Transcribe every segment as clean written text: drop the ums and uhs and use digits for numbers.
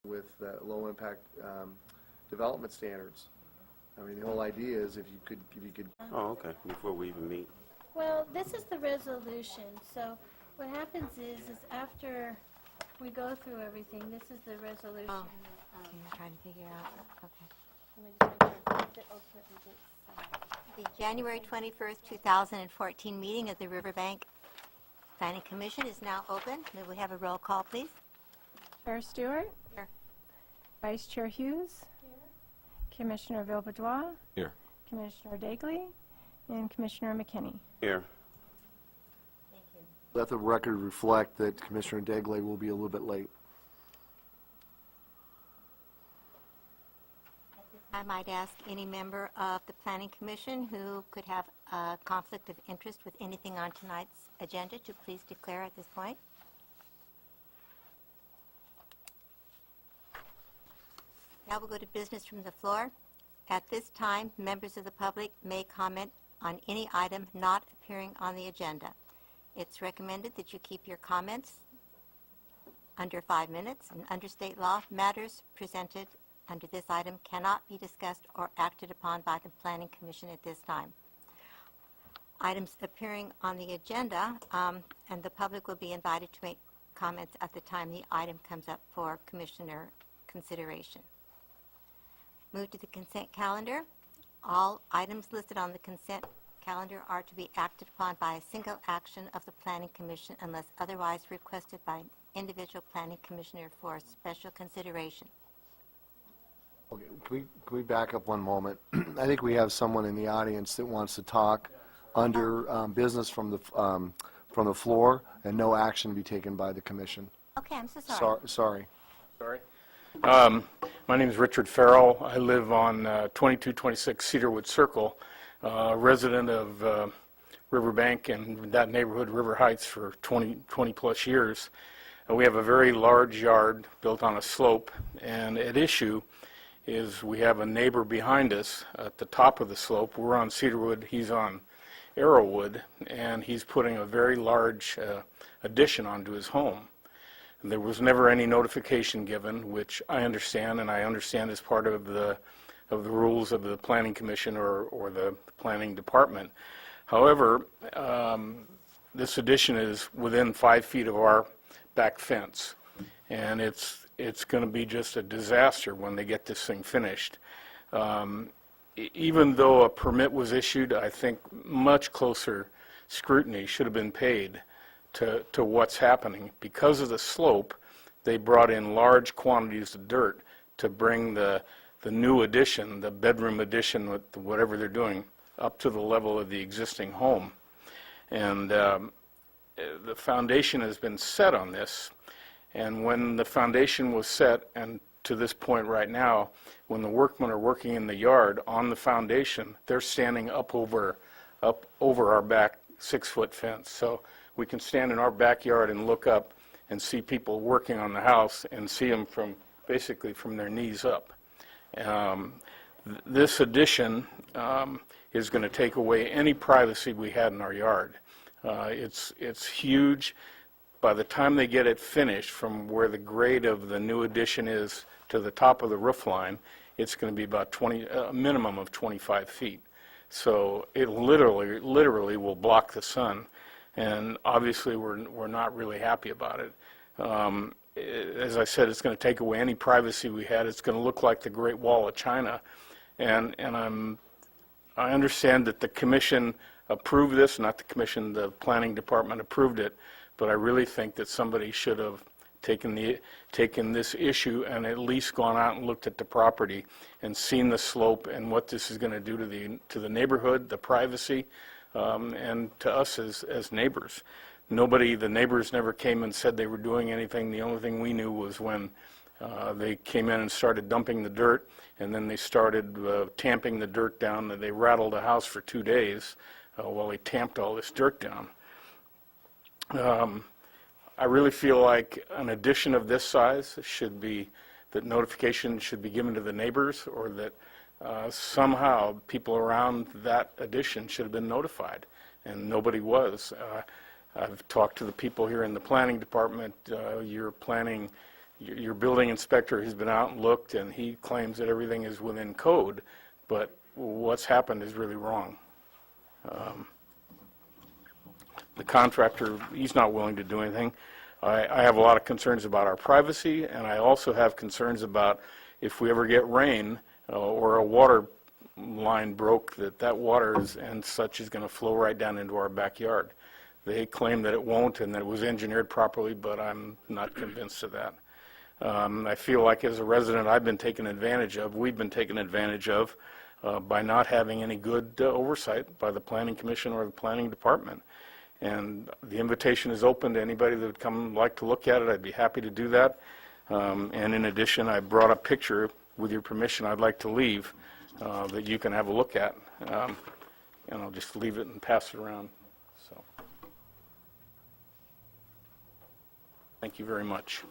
with low-impact development standards. I mean, the whole idea is if you could. Oh, okay. Before we even meet. Well, this is the resolution. So what happens is after we go through everything, this is the resolution. Oh, okay, I'm trying to figure out. Okay. Let me just make sure that ultimately gets signed. The January 21st, 2014 meeting of the Riverbank Planning Commission is now open. May we have a roll call, please? Chair Stewart? Here. Vice Chair Hughes? Here. Commissioner Villebedois? Here. Commissioner Dagley? And Commissioner McKinney? Here. Thank you. Let the record reflect that Commissioner Dagley will be a little bit late. At this time, I'd ask any member of the Planning Commission who could have a conflict of interest with anything on tonight's agenda to please declare at this point. Now we'll go to business from the floor. At this time, members of the public may comment on any item not appearing on the agenda. It's recommended that you keep your comments under 5 minutes, and under state law, matters presented under this item cannot be discussed or acted upon by the Planning Commission at this time. Items appearing on the agenda, and the public will be invited to make comments at the time the item comes up for Commissioner consideration. Move to the consent calendar. All items listed on the consent calendar are to be acted upon by a single action of the Planning Commission unless otherwise requested by an individual Planning Commissioner for special consideration. Okay, can we back up one moment? I think we have someone in the audience that wants to talk under business from the floor, and no action be taken by the commission. Okay, I'm so sorry. Sorry. Sorry. My name is Richard Farrell. I live on 2226 Cedarwood Circle, resident of Riverbank and that neighborhood, River Heights, for 20 plus years. We have a very large yard built on a slope, and at issue is we have a neighbor behind us at the top of the slope. We're on Cedarwood, he's on Arrowwood, and he's putting a very large addition onto his home. There was never any notification given, which I understand, and I understand as part of the rules of the Planning Commission or the Planning Department. However, this addition is within 5 feet of our back fence, and it's going to be just a disaster when they get this thing finished. Even though a permit was issued, I think much closer scrutiny should have been paid to what's happening. Because of the slope, they brought in large quantities of dirt to bring the new addition, the bedroom addition, with whatever they're doing, up to the level of the existing home. And the foundation has been set on this, and when the foundation was set, and to this point right now, when the workmen are working in the yard on the foundation, they're standing up over our back 6-foot fence. So we can stand in our backyard and look up and see people working on the house and see them basically from their knees up. This addition is going to take away any privacy we had in our yard. It's huge. By the time they get it finished, from where the grade of the new addition is to the top of the roof line, it's going to be about a minimum of 25 feet. So it literally will block the sun. And obviously we're not really happy about it. As I said, it's going to take away any privacy we had. It's going to look like the Great Wall of China. And I understand that the commission approved this, not the commission, the planning department approved it, but I really think that somebody should have taken this issue and at least gone out and looked at the property and seen the slope and what this is going to do to the neighborhood, the privacy, and to us as neighbors. The neighbors never came and said they were doing anything. The only thing we knew was when they came in and started dumping the dirt, and then they started tamping the dirt down, and they rattled the house for 2 days while they tamped all this dirt down. I really feel like an addition of this size that notification should be given to the neighbors, or that somehow people around that addition should have been notified, and nobody was. I've talked to the people here in the planning department. You're planning your building inspector has been out and looked, and he claims that everything is within code, but what's happened is really wrong. The contractor, he's not willing to do anything. I have a lot of concerns about our privacy, and I also have concerns about if we ever get rain or a water line broke, that water and such is going to flow right down into our backyard. They claim that it won't and that it was engineered properly, but I'm not convinced of that. I feel like as a resident I've been taken advantage of, we've been taken advantage of by not having any good oversight by the Planning Commission or the Planning Department. And the invitation is open to anybody that would come like to look at it. I'd be happy to do that. And in addition, I brought a picture, with your permission, I'd like to leave that you can have a look at. And I'll just leave it and pass it around. So, thank you very much.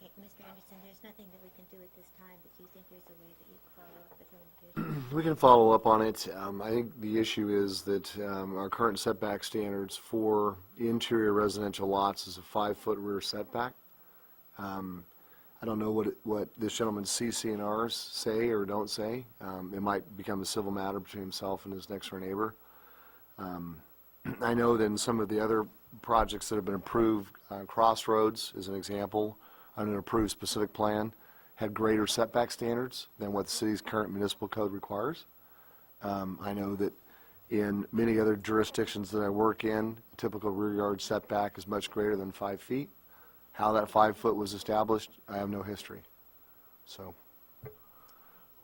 Okay, Mr. Anderson, there's nothing that we can do at this time, but do you think there's a way that you can follow up with him? We can follow up on it. I think the issue is that our current setback standards for interior residential lots is a 5-foot rear setback. I don't know what this gentleman's CC&Rs say or don't say. It might become a civil matter between himself and his next door neighbor. I know that in some of the other projects that have been approved, Crossroads is an example, on an approved specific plan, had greater setback standards than what the city's current municipal code requires. I know that in many other jurisdictions that I work in, typical rear yard setback is much greater than 5 feet. How that 5 foot was established, I have no history. So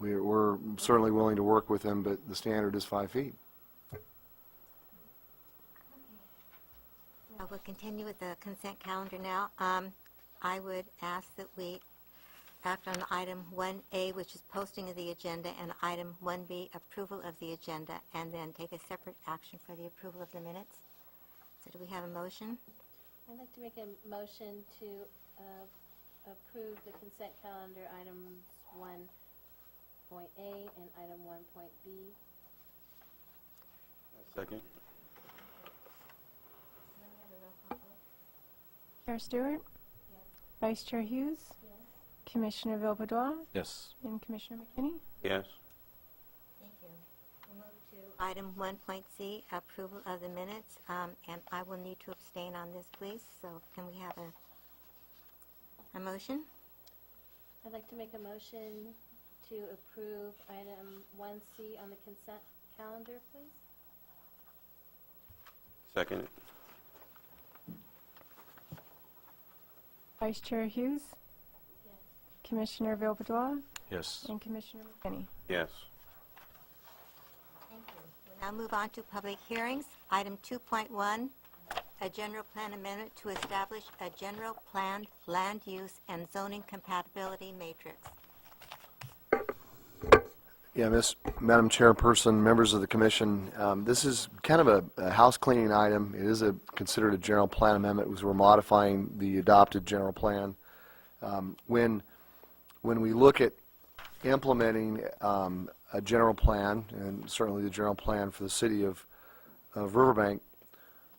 we're certainly willing to work with them, but the standard is 5 feet. We'll continue with the consent calendar now. I would ask that we act on item 1A, which is posting of the agenda, and item 1B, approval of the agenda, and then take a separate action for the approval of the minutes. So do we have a motion? I'd like to make a motion to approve the consent calendar items 1.A and item 1.B. Second? Chair Stewart? Vice Chair Hughes? Commissioner Villebodois? Yes. And Commissioner McKinney? Yes. Thank you. We'll move to item 1.C, approval of the minutes, and I will need to abstain on this, please. So can we have a motion? I'd like to make a motion to approve item 1C on the consent calendar, please. Second? Vice Chair Hughes? Commissioner Villebodois? Yes. And Commissioner McKinney? Yes. Thank you. We'll now move on to public hearings. Item 2.1, a general plan amendment to establish a general planned land use and zoning compatibility matrix. Yeah, Madam Chairperson, members of the commission, this is kind of a house cleaning item. It is considered a general plan amendment because we're modifying the adopted general plan. When we look at implementing a general plan, and certainly the general plan for the city of Riverbank,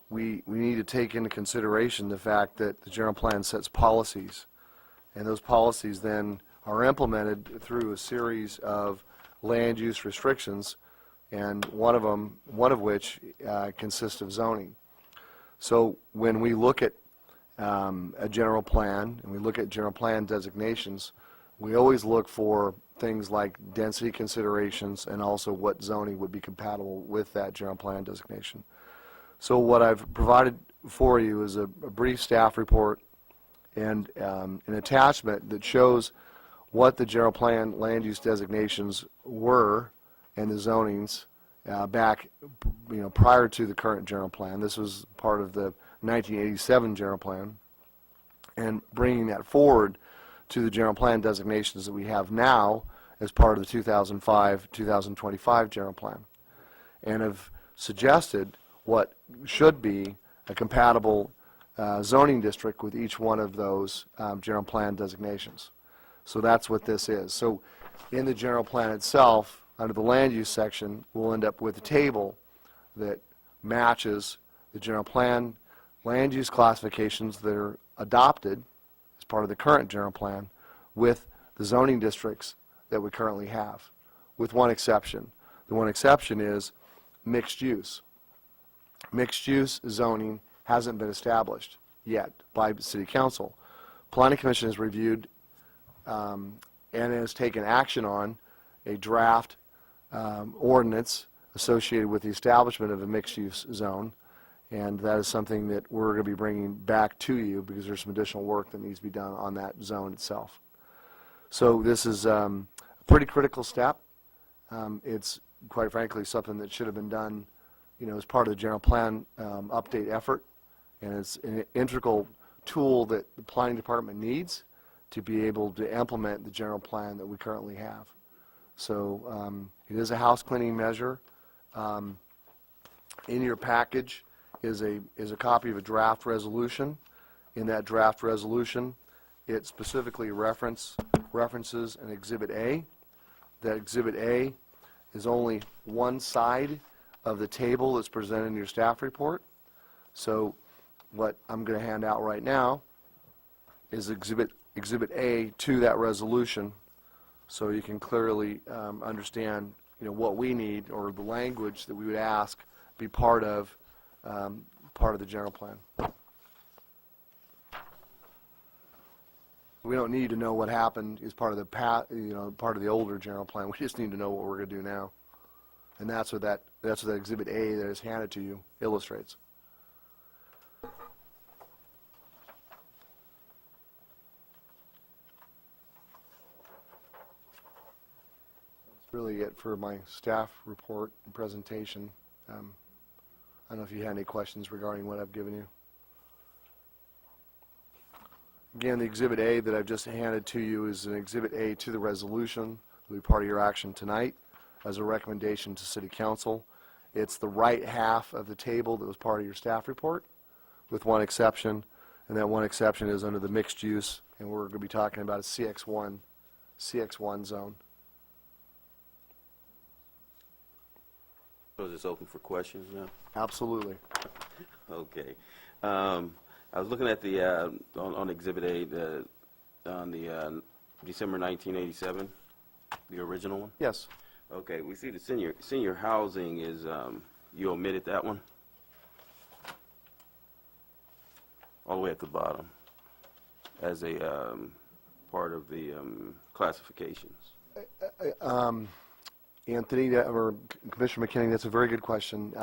we need to take into consideration the fact that the general plan sets policies, and those policies then are implemented through a series of land use restrictions, and one of which consists of zoning. So when we look at a general plan, and we look at general plan designations, we always look for things like density considerations and also what zoning would be compatible with that general plan designation. So what I've provided for you is a brief staff report and an attachment that shows what the general plan land use designations were and the zonings back, prior to the current general plan. This was part of the 1987 general plan, and bringing that forward to the general plan designations that we have now as part of the 2005-2025 general plan, and have suggested what should be a compatible zoning district with each one of those general plan designations. So that's what this is. So in the general plan itself, under the land use section, we'll end up with a table that matches the general plan land use classifications that are adopted as part of the current general plan with the zoning districts that we currently have, with one exception. The one exception is mixed use. Mixed use zoning hasn't been established yet by the City Council. Planning Commission has reviewed and has taken action on a draft ordinance associated with the establishment of a mixed-use zone, and that is something that we're going to be bringing back to you because there's some additional work that needs to be done on that zone itself. So this is a pretty critical step. It's, quite frankly, something that should have been done, as part of the general plan update effort, and it's an integral tool that the planning department needs to be able to implement the general plan that we currently have. So it is a house cleaning measure. In your package is a copy of a draft resolution. In that draft resolution, it specifically references an Exhibit A. That Exhibit A is only one side of the table that's presented in your staff report. So what I'm going to hand out right now is Exhibit A to that resolution, so you can clearly understand, what we need, or the language that we would ask be part of the general plan. We don't need to know what happened as part of the part of the older general plan. We just need to know what we're going to do now, and that's what that Exhibit A that is handed to you illustrates. Really it for my staff report and presentation. I don't know if you had any questions regarding what I've given you. Again, the Exhibit A that I've just handed to you is an Exhibit A to the resolution. It'll be part of your action tonight as a recommendation to City Council. It's the right half of the table that was part of your staff report, with one exception, and that one exception is under the mixed use, and we're going to be talking about a CX1 zone. So is this open for questions now? Absolutely. Okay. I was looking at the, on Exhibit A, on the December 1987, the original one. Yes. Okay, we see the senior housing is, you omitted that one? All the way at the bottom, as a part of the classifications. Anthony, or Commissioner McKinney, that's a very good question.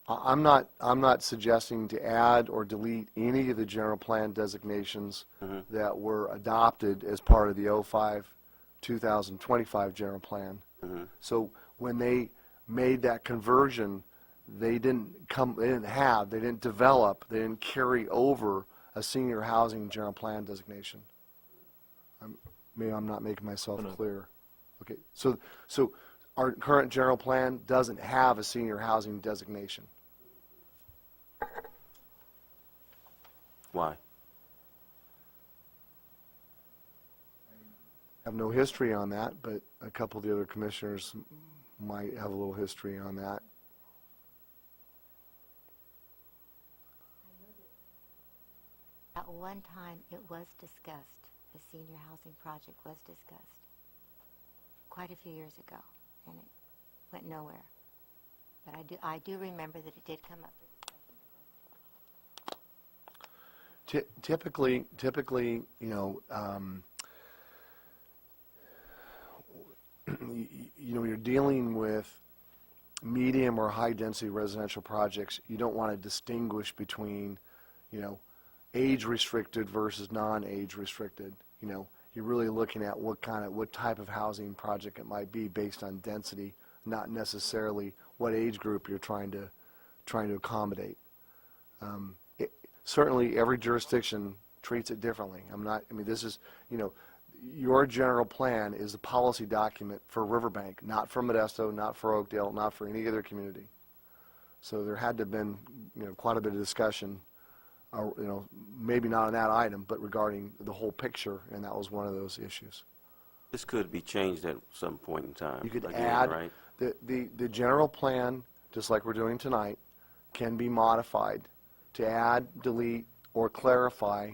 I'm not suggesting to add or delete any of the general plan designations that were adopted as part of the 2025 general plan. So when they made that conversion, they didn't develop, they didn't carry over a senior housing general plan designation. Maybe I'm not making myself clear. Okay, so our current general plan doesn't have a senior housing designation. Why? I have no history on that, but a couple of the other commissioners might have a little history on that. At one time, it was discussed. The senior housing project was discussed quite a few years ago, and it went nowhere. But I do remember that it did come up. Typically, you're dealing with medium or high density residential projects. You don't want to distinguish between, age restricted versus non-age restricted. You're really looking at what type of housing project it might be based on density not necessarily what age group you're trying to accommodate. Certainly, every jurisdiction treats it differently. This is, your general plan is the policy document for Riverbank, not for Modesto, not for Oakdale, not for any other community. So there had to have been, quite a bit of discussion, maybe not on that item, but regarding the whole picture, and that was one of those issues. This could be changed at some point in time. You could again, add, right? the general plan, just like we're doing tonight, can be modified to add, delete, or clarify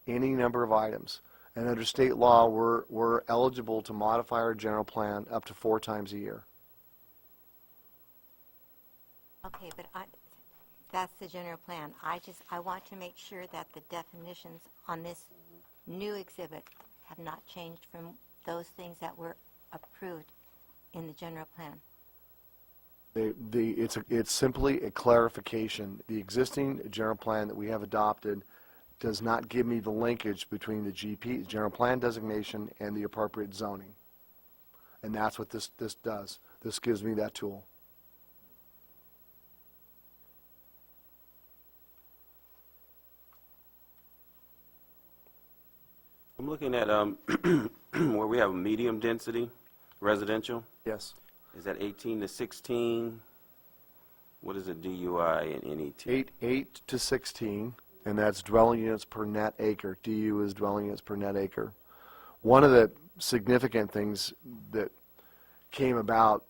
any number of items. And under state law, we're eligible to modify our general plan up to 4 times a year. Okay, but that's the general plan. I want to make sure that the definitions on this new exhibit have not changed from those things that were approved in the general plan. It's simply a clarification. The existing general plan that we have adopted does not give me the linkage between the GP, general plan designation, and the appropriate zoning. And that's what this does. This gives me that tool. I'm looking at where we have a medium density residential. Yes. Is that 18 to 16? What is a DUI and NET? 8 to 16, and that's dwelling units per net acre. DU is dwelling units per net acre. One of the significant things that came about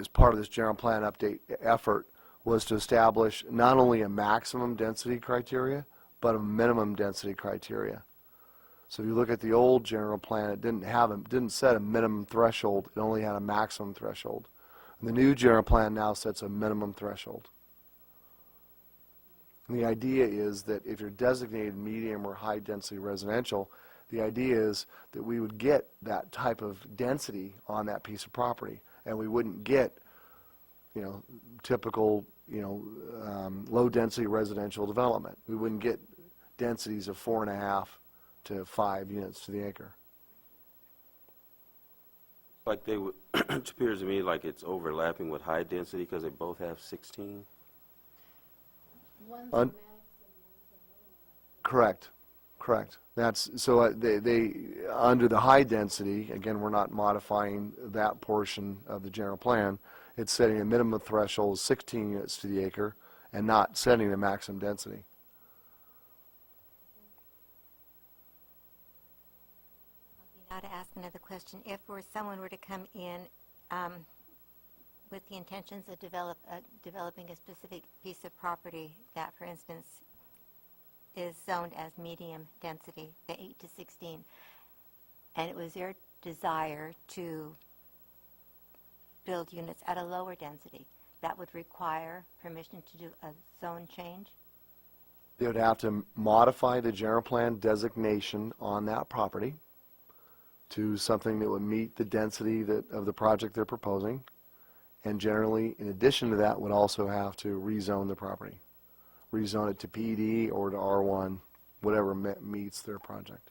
as part of this general plan update effort was to establish not only a maximum density criteria, but a minimum density criteria. So if you look at the old general plan, it didn't set a minimum threshold. It only had a maximum threshold. And the new general plan now sets a minimum threshold. And the idea is that if you're designated medium or high density residential, the idea is that we would get that type of density on that piece of property, and we wouldn't get, typical, low density residential development. We wouldn't get densities of 4.5 to 5 units to the acre. Like they would, it appears to me like it's overlapping with high density because they both have 16. Correct. That's so they under the high density. Again, we're not modifying that portion of the general plan. It's setting a minimum threshold of 16 units to the acre, and not setting the maximum density. Now to ask another question, if someone were to come in with the intentions of developing a specific piece of property that, for instance, is zoned as medium density, the 8 to 16, and it was their desire to build units at a lower density, that would require permission to do a zone change? They would have to modify the general plan designation on that property to something that would meet the density of the project they're proposing, and generally, in addition to that, would also have to rezone the property. Rezone it to PD or to R1, whatever meets their project.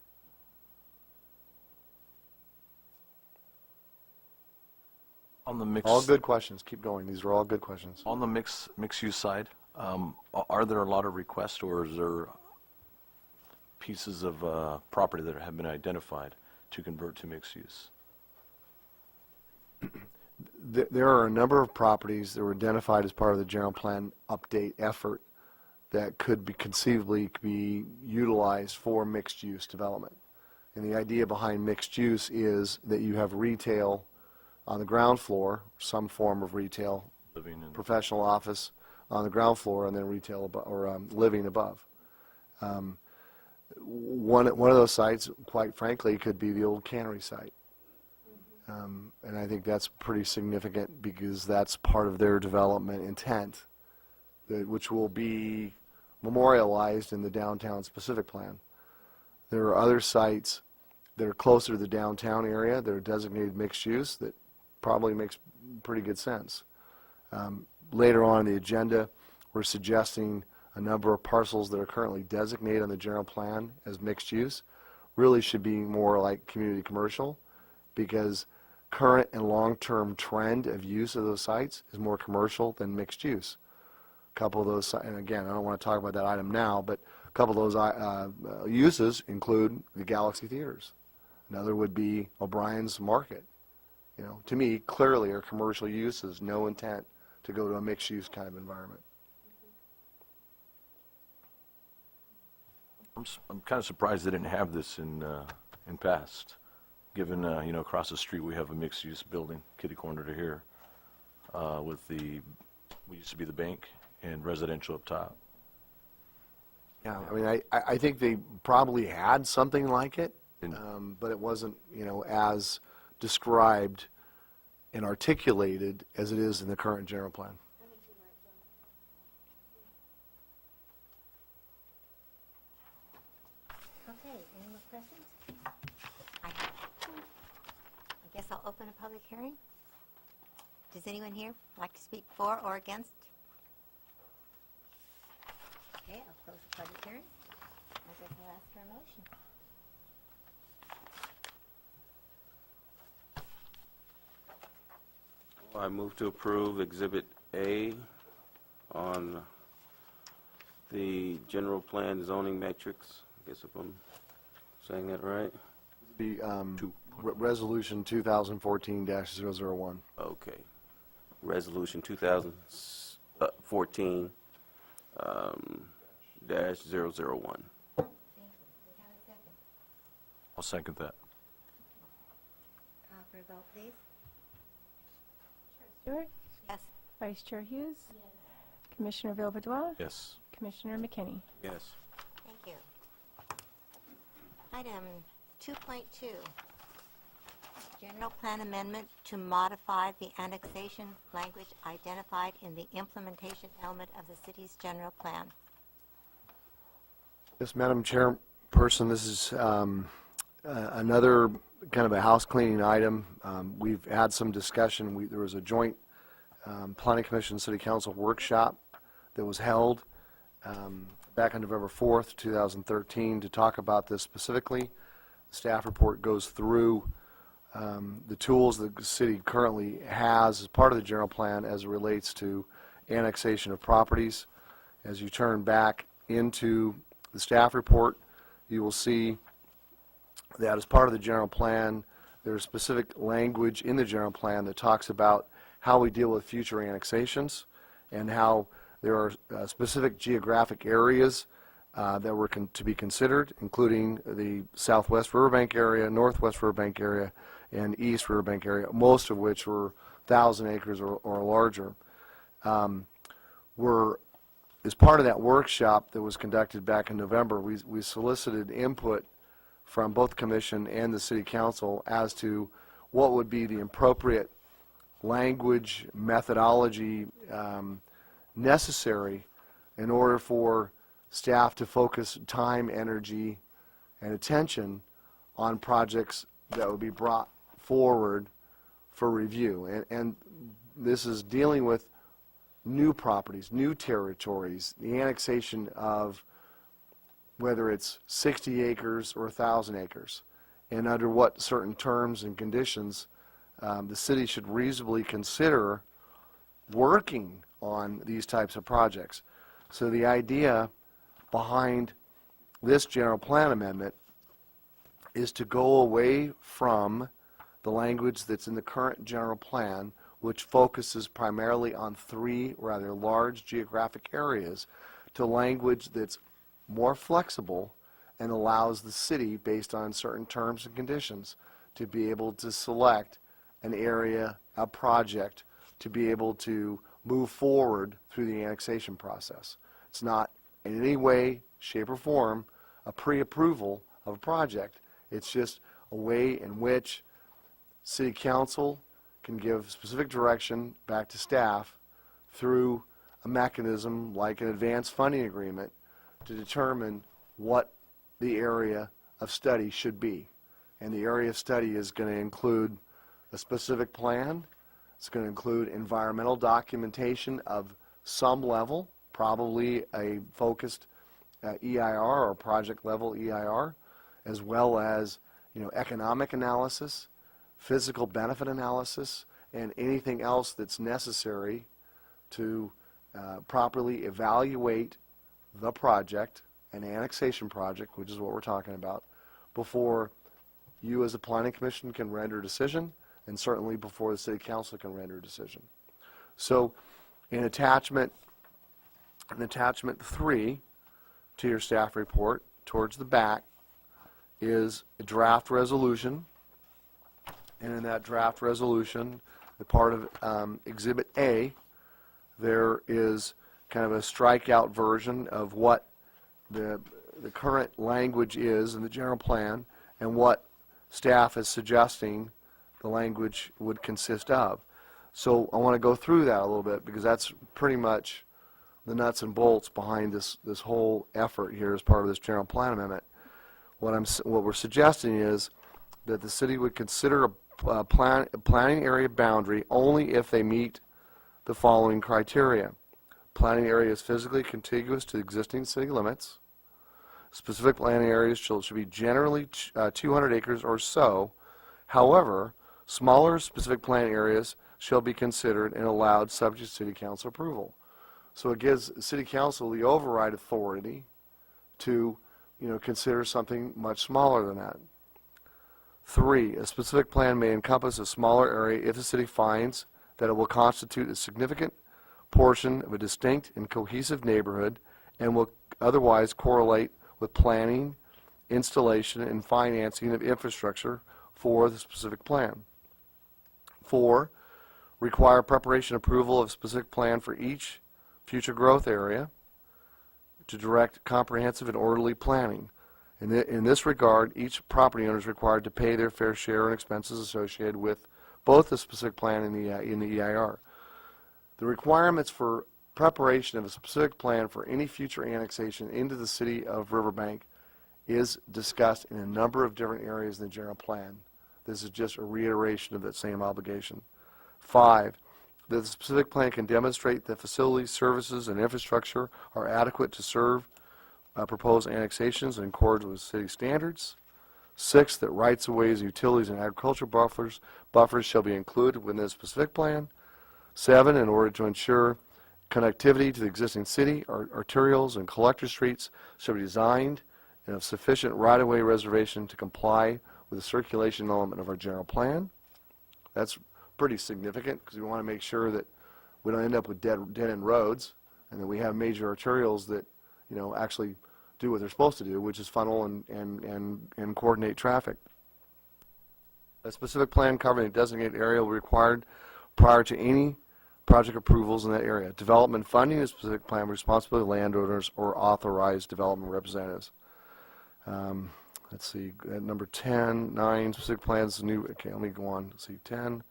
On the mix, All good questions. Keep going. These are all good questions. on the mix-use side, are there a lot of requests, or is there pieces of property that have been identified to convert to mixed use? There are a number of properties that were identified as part of the general plan update effort that could be conceivably be utilized for mixed use development. And the idea behind mixed use is that you have retail on the ground floor, some form of retail, Living in professional office on the ground floor, and then retail living above. One of those sites, quite frankly, could be the old cannery site. And I think that's pretty significant because that's part of their development intent, which will be memorialized in the downtown specific plan. There are other sites that are closer to the downtown area that are designated mixed use that probably makes pretty good sense. Later on in the agenda, we're suggesting a number of parcels that are currently designated on the general plan as mixed use really should be more like community commercial, because current and long-term trend of use of those sites is more commercial than mixed use. A couple of those, and again, I don't want to talk about that item now, but a couple of those uses include the Galaxy Theaters. Another would be O'Brien's Market. You know, to me, clearly are commercial uses, no intent to go to a mixed-use kind of environment. I'm kind of surprised they didn't have this in past, given, you know, across the street we have a mixed-use building, kitty corner to here, with we used to be the bank and residential up top. Yeah, I mean, I think they probably had something like it, And- but it wasn't, you know, as described and articulated as it is in the current general plan. Okay, any more questions? I guess I'll open a public hearing. Does anyone here like to speak for or against? Okay, I'll close the public hearing. I guess I'll ask for a motion. I move to approve Exhibit A on the general plan zoning metrics. I guess if I'm saying that right. The Resolution 2014-001. Okay. Resolution 2014 dash 001. Thank you. We have a second. I'll second that. Call for a vote, please. Stewart? Yes. Vice Chair Hughes? Commissioner Villebois? Yes. Commissioner McKinney? Yes. Thank you. Item 2.2, general plan amendment to modify the annexation language identified in the implementation element of the city's general plan. Yes, Madam Chairperson, this is another kind of a house cleaning item. We've had some discussion. There was a joint Planning Commission City Council workshop that was held back on November 4th, 2013 to talk about this specifically. The staff report goes through the tools that the city currently has as part of the general plan as it relates to annexation of properties. As you turn back into the staff report, you will see that as part of the general plan, there's specific language in the general plan that talks about how we deal with future annexations and how there are specific geographic areas that were to be considered, including the southwest Riverbank area, northwest Riverbank area, and east Riverbank area, most of which were 1,000 acres or larger. As part of that workshop that was conducted back in November, we solicited input from both the commission and the city council as to what would be the appropriate language methodology necessary in order for staff to focus time, energy, and attention on projects that would be brought forward for review. And this is dealing with new properties, new territories, the annexation of whether it's 60 acres or 1,000 acres, and under what certain terms and conditions the city should reasonably consider working on these types of projects. So the idea behind this general plan amendment is to go away from the language that's in the current general plan, which focuses primarily on 3 rather large geographic areas, to language that's more flexible and allows the city, based on certain terms and conditions, to be able to select an area, a project, to be able to move forward through the annexation process. It's not in any way, shape, or form a pre-approval of a project. It's just a way in which city council can give specific direction back to staff through a mechanism like an advanced funding agreement to determine what the area of study should be. And the area of study is going to include a specific plan. It's going to include environmental documentation of some level, probably a focused EIR or project level EIR, as well as economic analysis, physical benefit analysis, and anything else that's necessary to properly evaluate the project, an annexation project, which is what we're talking about, before you as a planning commission can render a decision, and certainly before the city council can render a decision. So in attachment 3 to your staff report, towards the back, is a draft resolution. And in that draft resolution, the part of Exhibit A, there is kind of a strikeout version of what the current language is in the general plan and what staff is suggesting the language would consist of. So I want to go through that a little bit because that's pretty much the nuts and bolts behind this whole effort here as part of this general plan amendment. What we're suggesting is that the city would consider a planning area boundary only if they meet the following criteria. Planning area is physically contiguous to existing city limits. Specific planning areas should be generally 200 acres or so. However, smaller specific planning areas shall be considered and allowed subject to city council approval. So it gives city council the override authority to, consider something much smaller than that. 3, a specific plan may encompass a smaller area if the city finds that it will constitute a significant portion of a distinct and cohesive neighborhood and will otherwise correlate with planning, installation, and financing of infrastructure for the specific plan. 4, require preparation approval of specific plan for each future growth area to direct comprehensive and orderly planning. In this regard, each property owner is required to pay their fair share and expenses associated with both the specific plan and the EIR. The requirements for preparation of a specific plan for any future annexation into the city of Riverbank is discussed in a number of different areas in the general plan. This is just a reiteration of that same obligation. 5, that the specific plan can demonstrate that facilities, services, and infrastructure are adequate to serve proposed annexations in accordance with city standards. 6, that rights-of-ways, utilities, and agricultural buffers shall be included within the specific plan. 7, in order to ensure connectivity to the existing city, arterials and collector streets shall be designed and of sufficient right-of-way reservation to comply with the circulation element of our general plan. That's pretty significant because we want to make sure that we don't end up with dead-end roads and that we have major arterials that, actually do what they're supposed to do, which is funnel and coordinate traffic. A specific plan covering a designated area will be required prior to any project approvals in that area. Development funding is specific plan responsibility of landowners or authorized development representatives. Let's see, at number 10, 9, specific plans, new, okay, let me go on. Let's see, 10.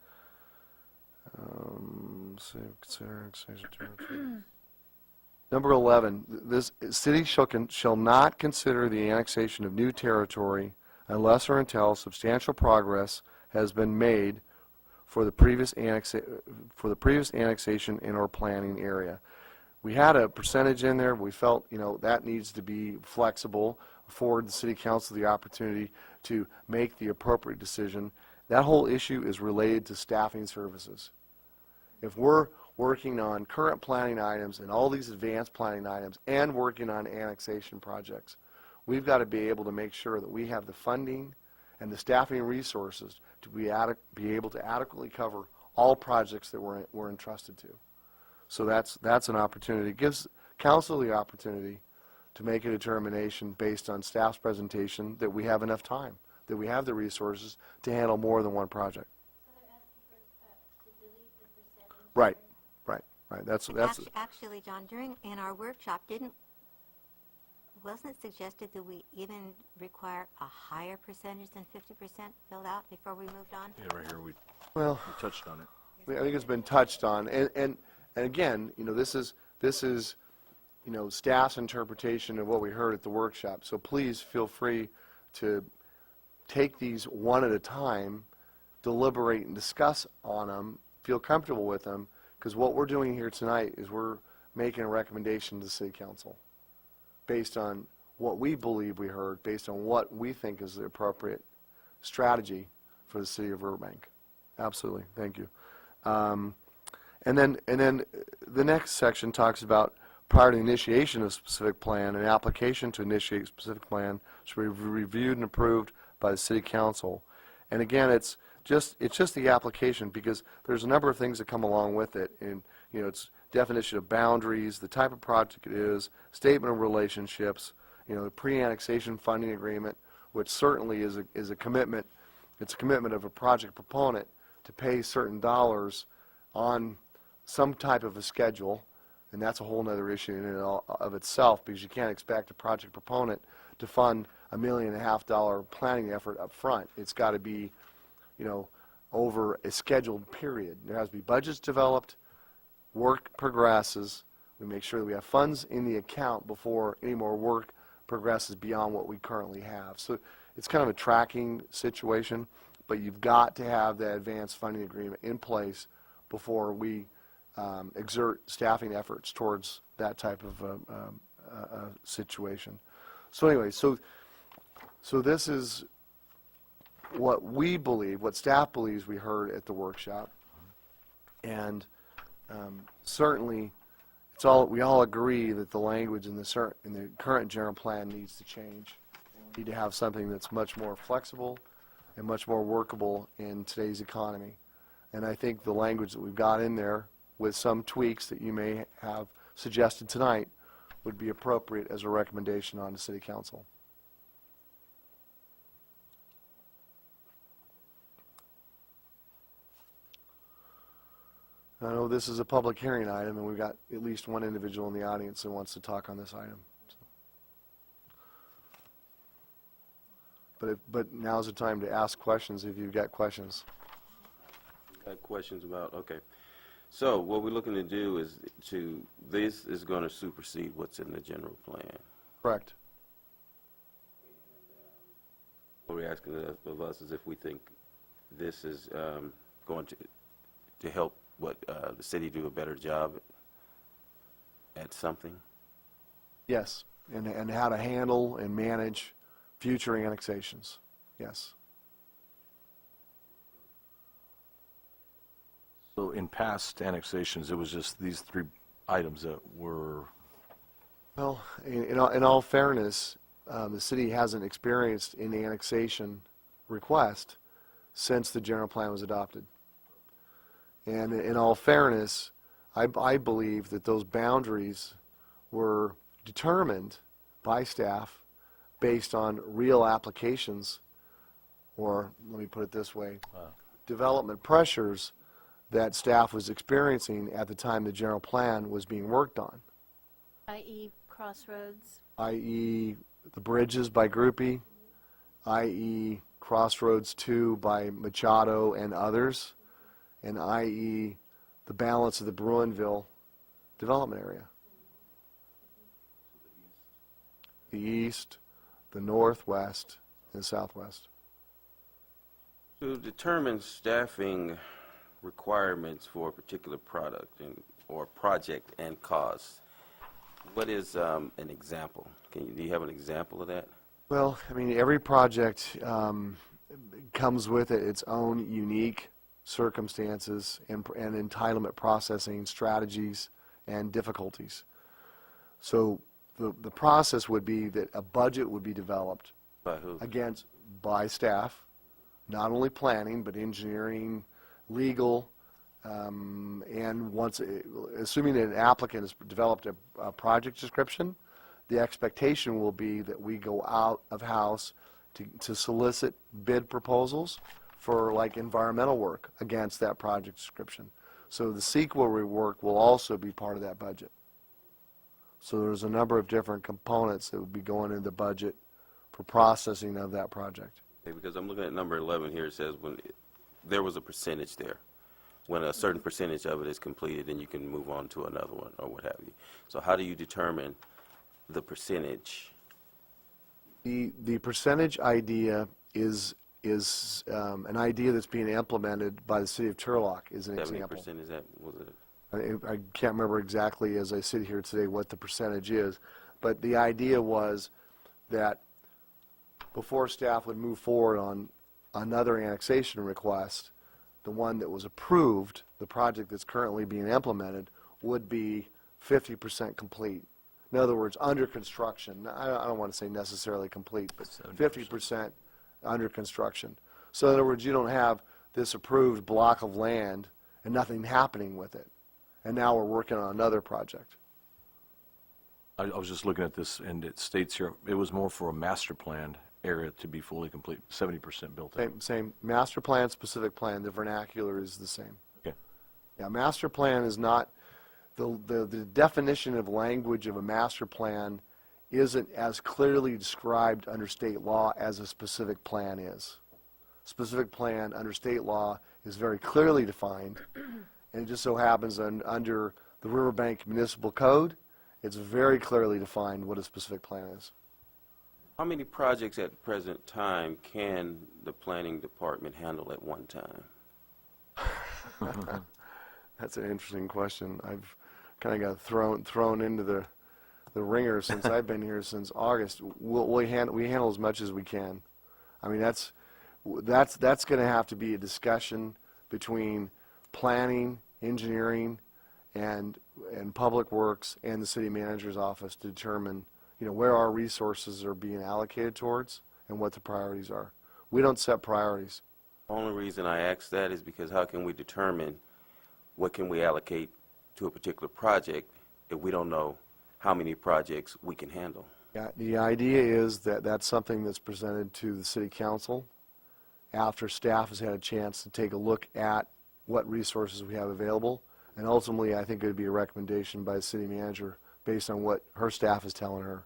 Number 11, this city shall not consider the annexation of new territory unless or until substantial progress has been made for the previous annexation in or planning area. We had a percentage in there, but we felt, that needs to be flexible, afford the city council the opportunity to make the appropriate decision. That whole issue is related to staffing services. If we're working on current planning items and all these advanced planning items and working on annexation projects, we've got to be able to make sure that we have the funding and the staffing resources to be able to adequately cover all projects that we're entrusted to. So that's an opportunity. It gives council the opportunity to make a determination based on staff's presentation that we have enough time, that we have the resources to handle more than one project. So they're asking to delete the percentage. Right. That's Actually, John, in our workshop, wasn't it suggested that we even require a higher percentage than 50% filled out before we moved on? Yeah, right here, we touched on it. I think it's been touched on, and again, this is staff's interpretation of what we heard at the workshop. So please feel free to take these one at a time, deliberate and discuss on them, feel comfortable with them, because what we're doing here tonight is we're making a recommendation to the city council based on what we believe we heard, based on what we think is the appropriate strategy for the city of Riverbank. Absolutely, thank you. And then the next section talks about prior to the initiation of a specific plan, an application to initiate a specific plan should be reviewed and approved by the city council. And again, it's just the application, because there's a number of things that come along with it. And, you know, it's definition of boundaries, the type of project it is, statement of relationships, you know, the pre-annexation funding agreement, which certainly is a commitment. It's a commitment of a project proponent to pay certain dollars on some type of a schedule, and that's a whole other issue in and of itself, because you can't expect a project proponent to fund $1.5 million planning effort up front. It's got to be, you know, over a scheduled period. There has to be budgets developed, work progresses, we make sure that we have funds in the account before any more work progresses beyond what we currently have. So it's kind of a tracking situation, but you've got to have that advanced funding agreement in place before we exert staffing efforts towards that type of situation. So anyway, so this is what we believe, what staff believes we heard at the workshop, and certainly we all agree that the language in the current general plan needs to change. We need to have something that's much more flexible and much more workable in today's economy. And I think the language that we've got in there, with some tweaks that you may have suggested tonight, would be appropriate as a recommendation on the city council. I know this is a public hearing item, and we've got at least one individual in the audience that wants to talk on this item. But now's the time to ask questions if you've got questions. Got questions about, okay. So what we're looking to do is this is going to supersede what's in the general plan. Correct. What we're asking of us is if we think this is going to help the city do a better job at something. Yes, and how to handle and manage future annexations. Yes. So in past annexations, it was just these 3 items that were... Well, in all fairness, the city hasn't experienced an annexation request since the general plan was adopted. And in all fairness, I believe that those boundaries were determined by staff based on real applications, or let me put it this way, development pressures that staff was experiencing at the time the general plan was being worked on, i.e. Crossroads. i.e. the bridges by Groupie, i.e. Crossroads 2 by Machado and others, and i.e. the balance of the Bruinville development area. The east, the northwest, and the southwest. To determine staffing requirements for a particular product or project and cost, what is an example? Do you have an example of that? Well, I mean, every project comes with its own unique circumstances and entitlement processing strategies and difficulties. So the process would be that a budget would be developed By who? by staff, not only planning, but engineering, legal, and assuming that an applicant has developed a project description, the expectation will be that we go out of house to solicit bid proposals for like environmental work against that project description. So the CEQA work will also be part of that budget. So there's a number of different components that would be going into the budget for processing of that project. Okay, because I'm looking at number 11 here. It says there was a percentage there. When a certain percentage of it is completed, then you can move on to another one or what have you. So how do you determine the percentage? The percentage idea is an idea that's being implemented by the city of Turlock, is an example. 70% is that, was it? I can't remember exactly as I sit here today what the percentage is, but the idea was that before staff would move forward on another annexation request, the one that was approved, the project that's currently being implemented, would be 50% complete. In other words, under construction. I don't want to say necessarily complete, but 50% under construction. So in other words, you don't have this approved block of land and nothing happening with it. And now we're working on another project. I was just looking at this, and it states here, it was more for a master planned area to be fully complete, 70% built in. Same master plan, specific plan, the vernacular is the same. Okay. Yeah, master plan is not, the definition of language of a master plan isn't as clearly described under state law as a specific plan is. Specific plan under state law is very clearly defined, and it just so happens under the Riverbank Municipal Code, it's very clearly defined what a specific plan is. How many projects at the present time can the planning department handle at one time? That's an interesting question. I've kind of got thrown into the ringer since I've been here since August. We handle as much as we can. I mean, that's going to have to be a discussion between planning, engineering, and public works and the city manager's office to determine, where our resources are being allocated towards and what the priorities are. We don't set priorities. The only reason I ask that is because how can we determine what can we allocate to a particular project if we don't know how many projects we can handle? Yeah, the idea is that that's something that's presented to the city council after staff has had a chance to take a look at what resources we have available. And ultimately, I think it would be a recommendation by the city manager based on what her staff is telling her.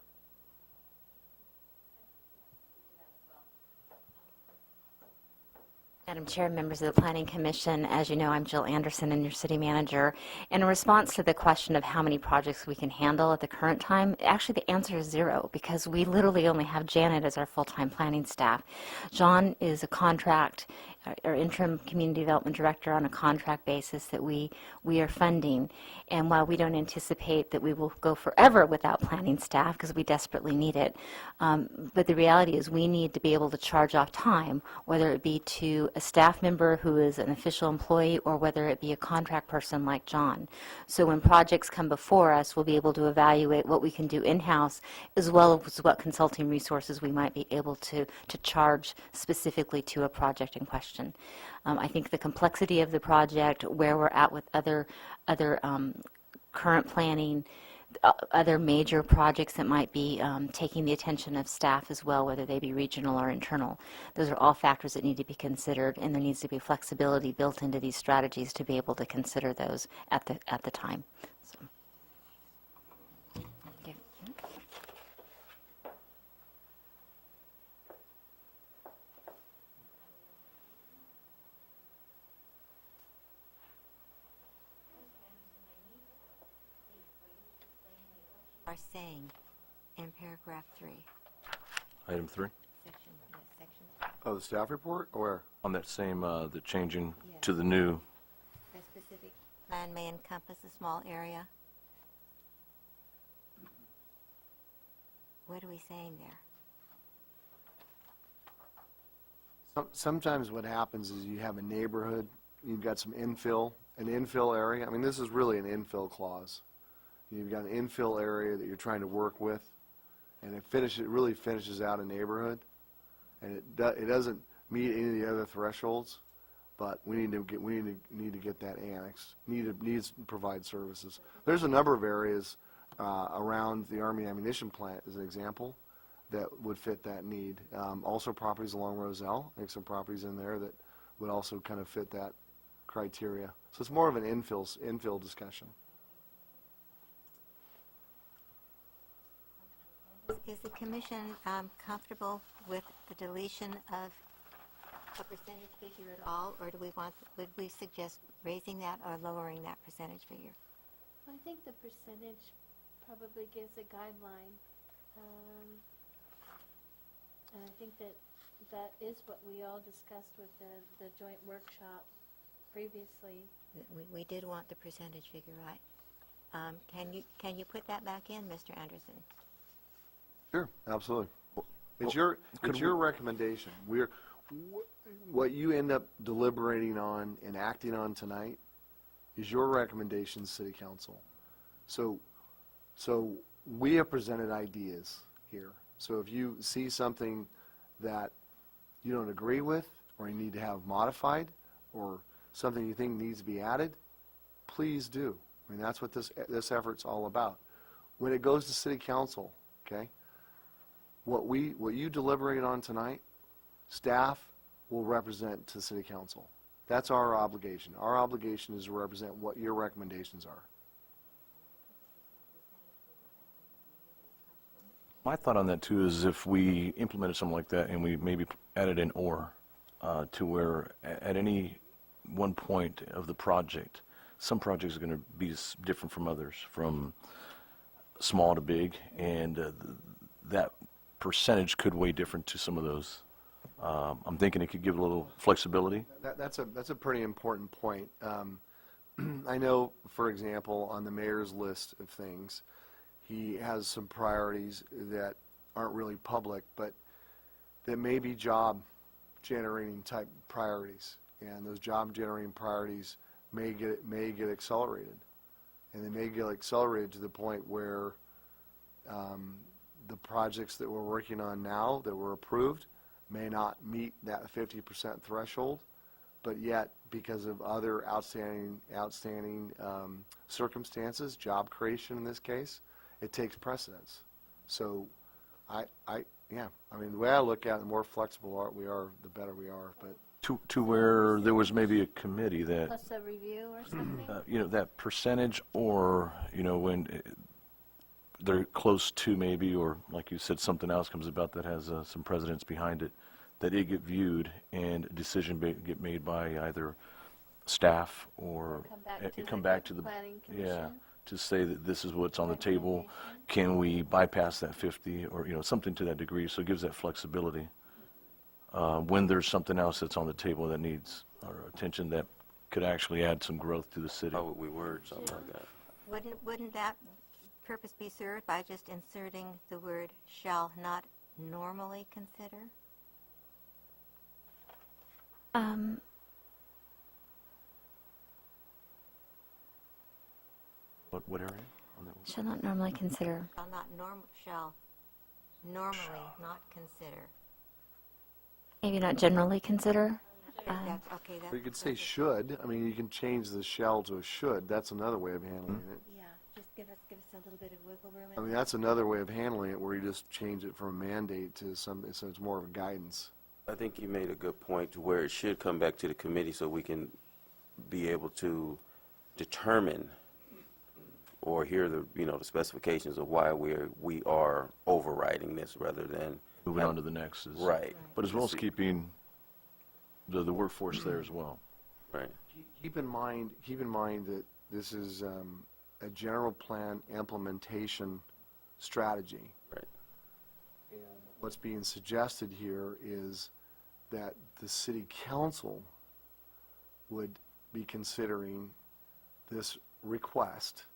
Madam Chair, members of the Planning Commission, as you know, I'm Jill Anderson and your city manager. In response to the question of how many projects we can handle at the current time, actually the answer is 0 because we literally only have Janet as our full-time planning staff. John is a contract, or interim community development director on a contract basis that we are funding. And while we don't anticipate that we will go forever without planning staff because we desperately need it, but the reality is we need to be able to charge off time, whether it be to a staff member who is an official employee or whether it be a contract person like John. So when projects come before us, we'll be able to evaluate what we can do in-house as well as what consulting resources we might be able to charge specifically to a project in question. I think the complexity of the project, where we're at with other current planning, other major projects that might be taking the attention of staff as well, whether they be regional or internal. Those are all factors that need to be considered, and there needs to be flexibility built into these strategies to be able to consider those at the time. So. Okay. Are saying in paragraph 3. Item 3, Section 3. Oh, the staff report, or where? on that same, the changing to the new, A specific plan may encompass a small area. What are we saying there? Sometimes what happens is you have a neighborhood, you've got some an infill area. I mean, this is really an infill clause. You've got an infill area that you're trying to work with, and it really finishes out a neighborhood, and it doesn't meet any of the other thresholds, but we need to get that annexed. Needs to provide services. There's a number of areas around the Army ammunition plant, as an example, that would fit that need. Also, properties along Roselle. I think some properties in there that would also kind of fit that criteria. So it's more of an infill discussion. Is the commission comfortable with the deletion of a percentage figure at all, or would we suggest raising that or lowering that percentage figure? I think the percentage probably gives a guideline. And I think that is what we all discussed with the joint workshop previously. We did want the percentage figure, right? Can you put that back in, Mr. Anderson? Sure, absolutely. It's your recommendation. what you end up deliberating on and acting on tonight is your recommendation to City Council. So we have presented ideas here. So if you see something that you don't agree with, or you need to have modified, or something you think needs to be added, please do. I mean, that's what this effort's all about. When it goes to City Council, okay, what you deliberate on tonight, staff will represent to City Council. That's our obligation. Our obligation is to represent what your recommendations are. My thought on that too is if we implemented something like that and we maybe added an or to where at any one point of the project, some projects are going to be different from others, from small to big, and that percentage could weigh different to some of those. I'm thinking it could give a little flexibility. That's a pretty important point. I know, for example, on the mayor's list of things, he has some priorities that aren't really public, but that may be job-generating type priorities. And those job-generating priorities may get accelerated. And they may get accelerated to the point where the projects that we're working on now that were approved may not meet that 50% threshold, but yet because of other outstanding circumstances, job creation in this case, it takes precedence. So I mean, the way I look at it, the more flexible we are, the better we are. But To where there was maybe a committee that, Plus a review or something? that percentage, or, when they're close to maybe, or like you said, something else comes about that has some precedence behind it, that it get viewed and a decision get made by either staff or Come back to the planning yeah, commission? to say that this is what's on the table. Can we bypass that 50, or, something to that degree, so it gives that flexibility. When there's something else that's on the table that needs our attention that could actually add some growth to the city. How would we word something like that? Wouldn't that purpose be served by just inserting the word shall not normally consider? What area on that one? Shall not normally consider. Shall normally not consider. Maybe not generally consider. That's okay. you could say should. I mean, you can change the shall to a should. That's another way of handling it. Yeah, just give us a little bit of wiggle room. I mean, that's another way of handling it, where you just change it from a mandate to something, so it's more of a guidance. I think you made a good point to where it should come back to the committee so we can be able to determine or hear the specifications of why we are overriding this rather than Moving on to the next is. right. But as well as keeping the workforce there as well. Right. Keep in mind that this is a general plan implementation strategy. Right. And what's being suggested here is that the city council would be considering this request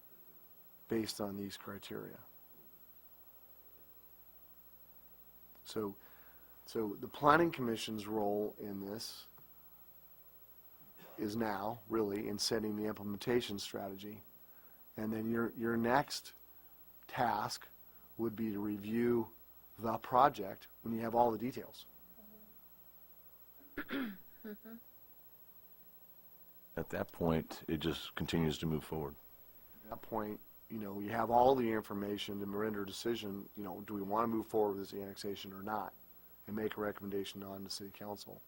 based on these criteria. So the planning commission's role in this is now really in setting the implementation strategy. And then your next task would be to review the project when you have all the details. At that point, it just continues to move forward. At that point, you have all the information to render a decision, do we want to move forward with this annexation or not, and make a recommendation on to city council.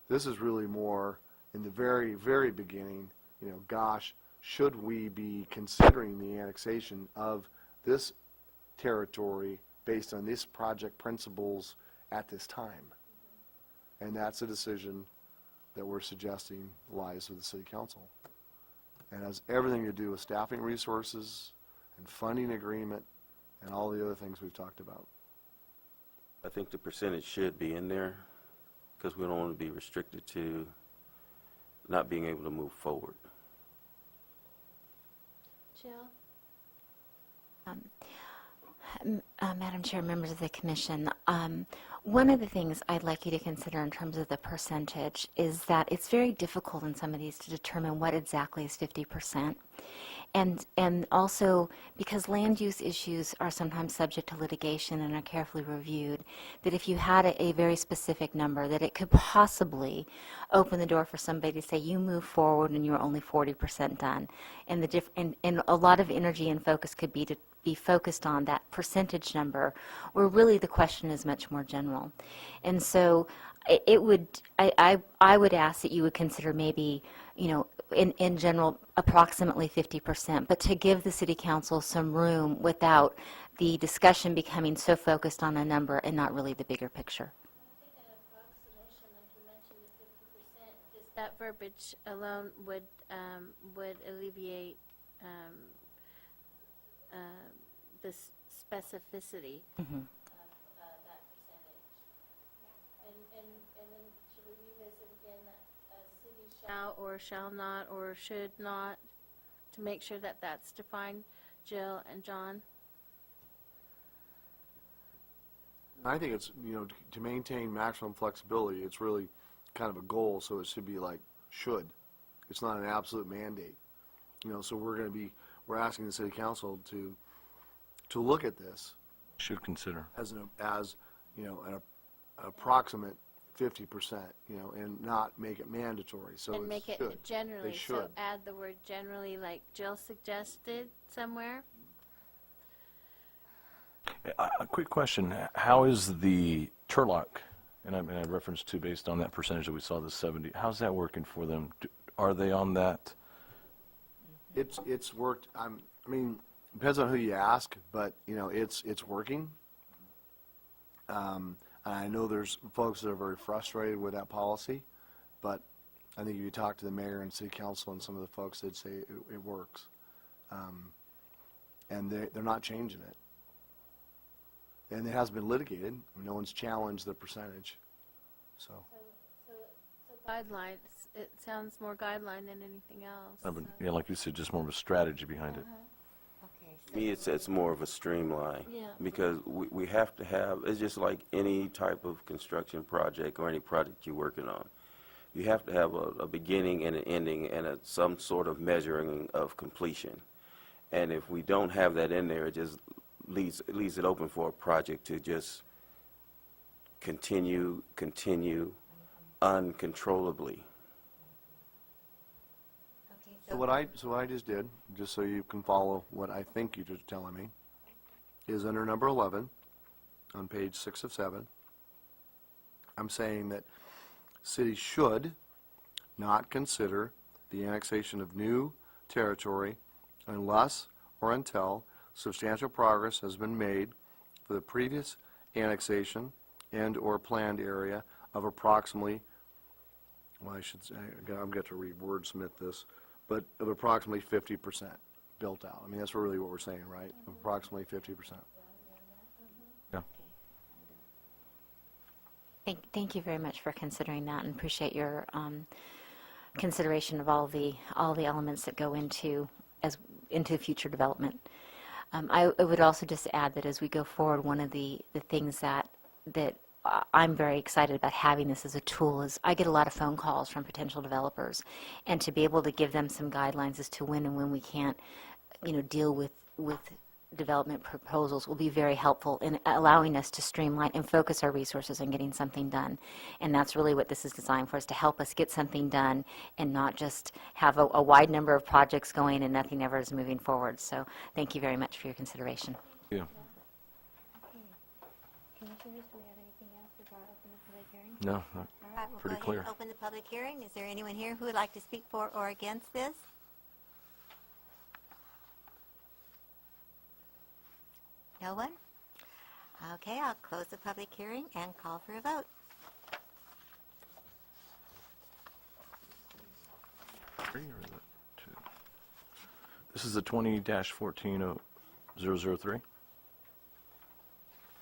This is really more in the very, very beginning, gosh, should we be considering the annexation of this territory based on this project principles at this time? And that's a decision that we're suggesting lies with the city council. And has everything to do with staffing resources and funding agreement and all the other things we've talked about. I think the percentage should be in there because we don't want to be restricted to not being able to move forward. Jill? Madam Chair, members of the commission, one of the things I'd like you to consider in terms of the percentage is that it's very difficult in some of these to determine what exactly is 50%. And also, because land use issues are sometimes subject to litigation and are carefully reviewed, that if you had a very specific number, that it could possibly open the door for somebody to say, you move forward and you're only 40% done. And, and a lot of energy and focus could be to be focused on that percentage number, where really the question is much more general. And so it would, I would ask that you would consider maybe, you know, in general, approximately 50%, but to give the city council some room without the discussion becoming so focused on a number and not really the bigger picture. I think an approximation, like you mentioned, is 50%. Just that verbiage alone would alleviate the specificity of that percentage. And then should we revisit again that city shall or shall not or should not, to make sure that that's defined, Jill and John? I think it's, you know, to maintain maximum flexibility, it's really kind of a goal, so it should be like should. It's not an absolute mandate. You know, so we're asking the city council to look at this Should consider. as you know, an approximate 50%, you know, and not make it mandatory, so And it make it should. generally, They so should. add the word generally, like Jill suggested somewhere. A quick question, how is the Turlock, and I referenced to based on that percentage that we saw, the 70, how's that working for them? Are they on that? It's worked, I mean, depends on who you ask, but, you know, it's working. And I know there's folks that are very frustrated with that policy, but I think if you talk to the mayor and city council and some of the folks, they'd say it works. And they're not changing it. And it hasn't been litigated. No one's challenged the percentage, so. So guidelines, it sounds more guideline than anything else. But, yeah, like you said, just more of a strategy behind it. Okay, To me, it's more of a streamline. Yeah. Because we have to have, it's just like any type of construction project or any project you're working on. You have to have a beginning and an ending and some sort of measuring of completion. And if we don't have that in there, it just leaves it open for a project to just continue uncontrollably. okay, So what I just did, just so you can follow what I think you're just telling me, is under number 11, on page 6 of 7, I'm saying that cities should not consider the annexation of new territory unless or until substantial progress has been made for the previous annexation and/or planned area of approximately, well, I should say, I'm going to wordsmith this, but of approximately 50% built out. I mean, that's really what we're saying, right? Approximately 50%. Yeah. Thank you very much for considering that, and appreciate your consideration of all the elements that go into future development. I would also just add that as we go forward, one of the things that I'm very excited about having this as a tool is I get a lot of phone calls from potential developers, and to be able to give them some guidelines as to when and when we can't, deal with development proposals will be very helpful in allowing us to streamline and focus our resources on getting something done. And that's really what this is designed for, is to help us get something done and not just have a wide number of projects going and nothing ever is moving forward. So thank you very much for your consideration. Yeah. Commissioners, do we have anything else before I open the public hearing? No, All right, we'll Pretty go ahead clear. and open the public hearing. Is there anyone here who would like to speak for or against this? No one? Okay, I'll close the public hearing and call for a vote. Three or is it two? This is the 20-14-003?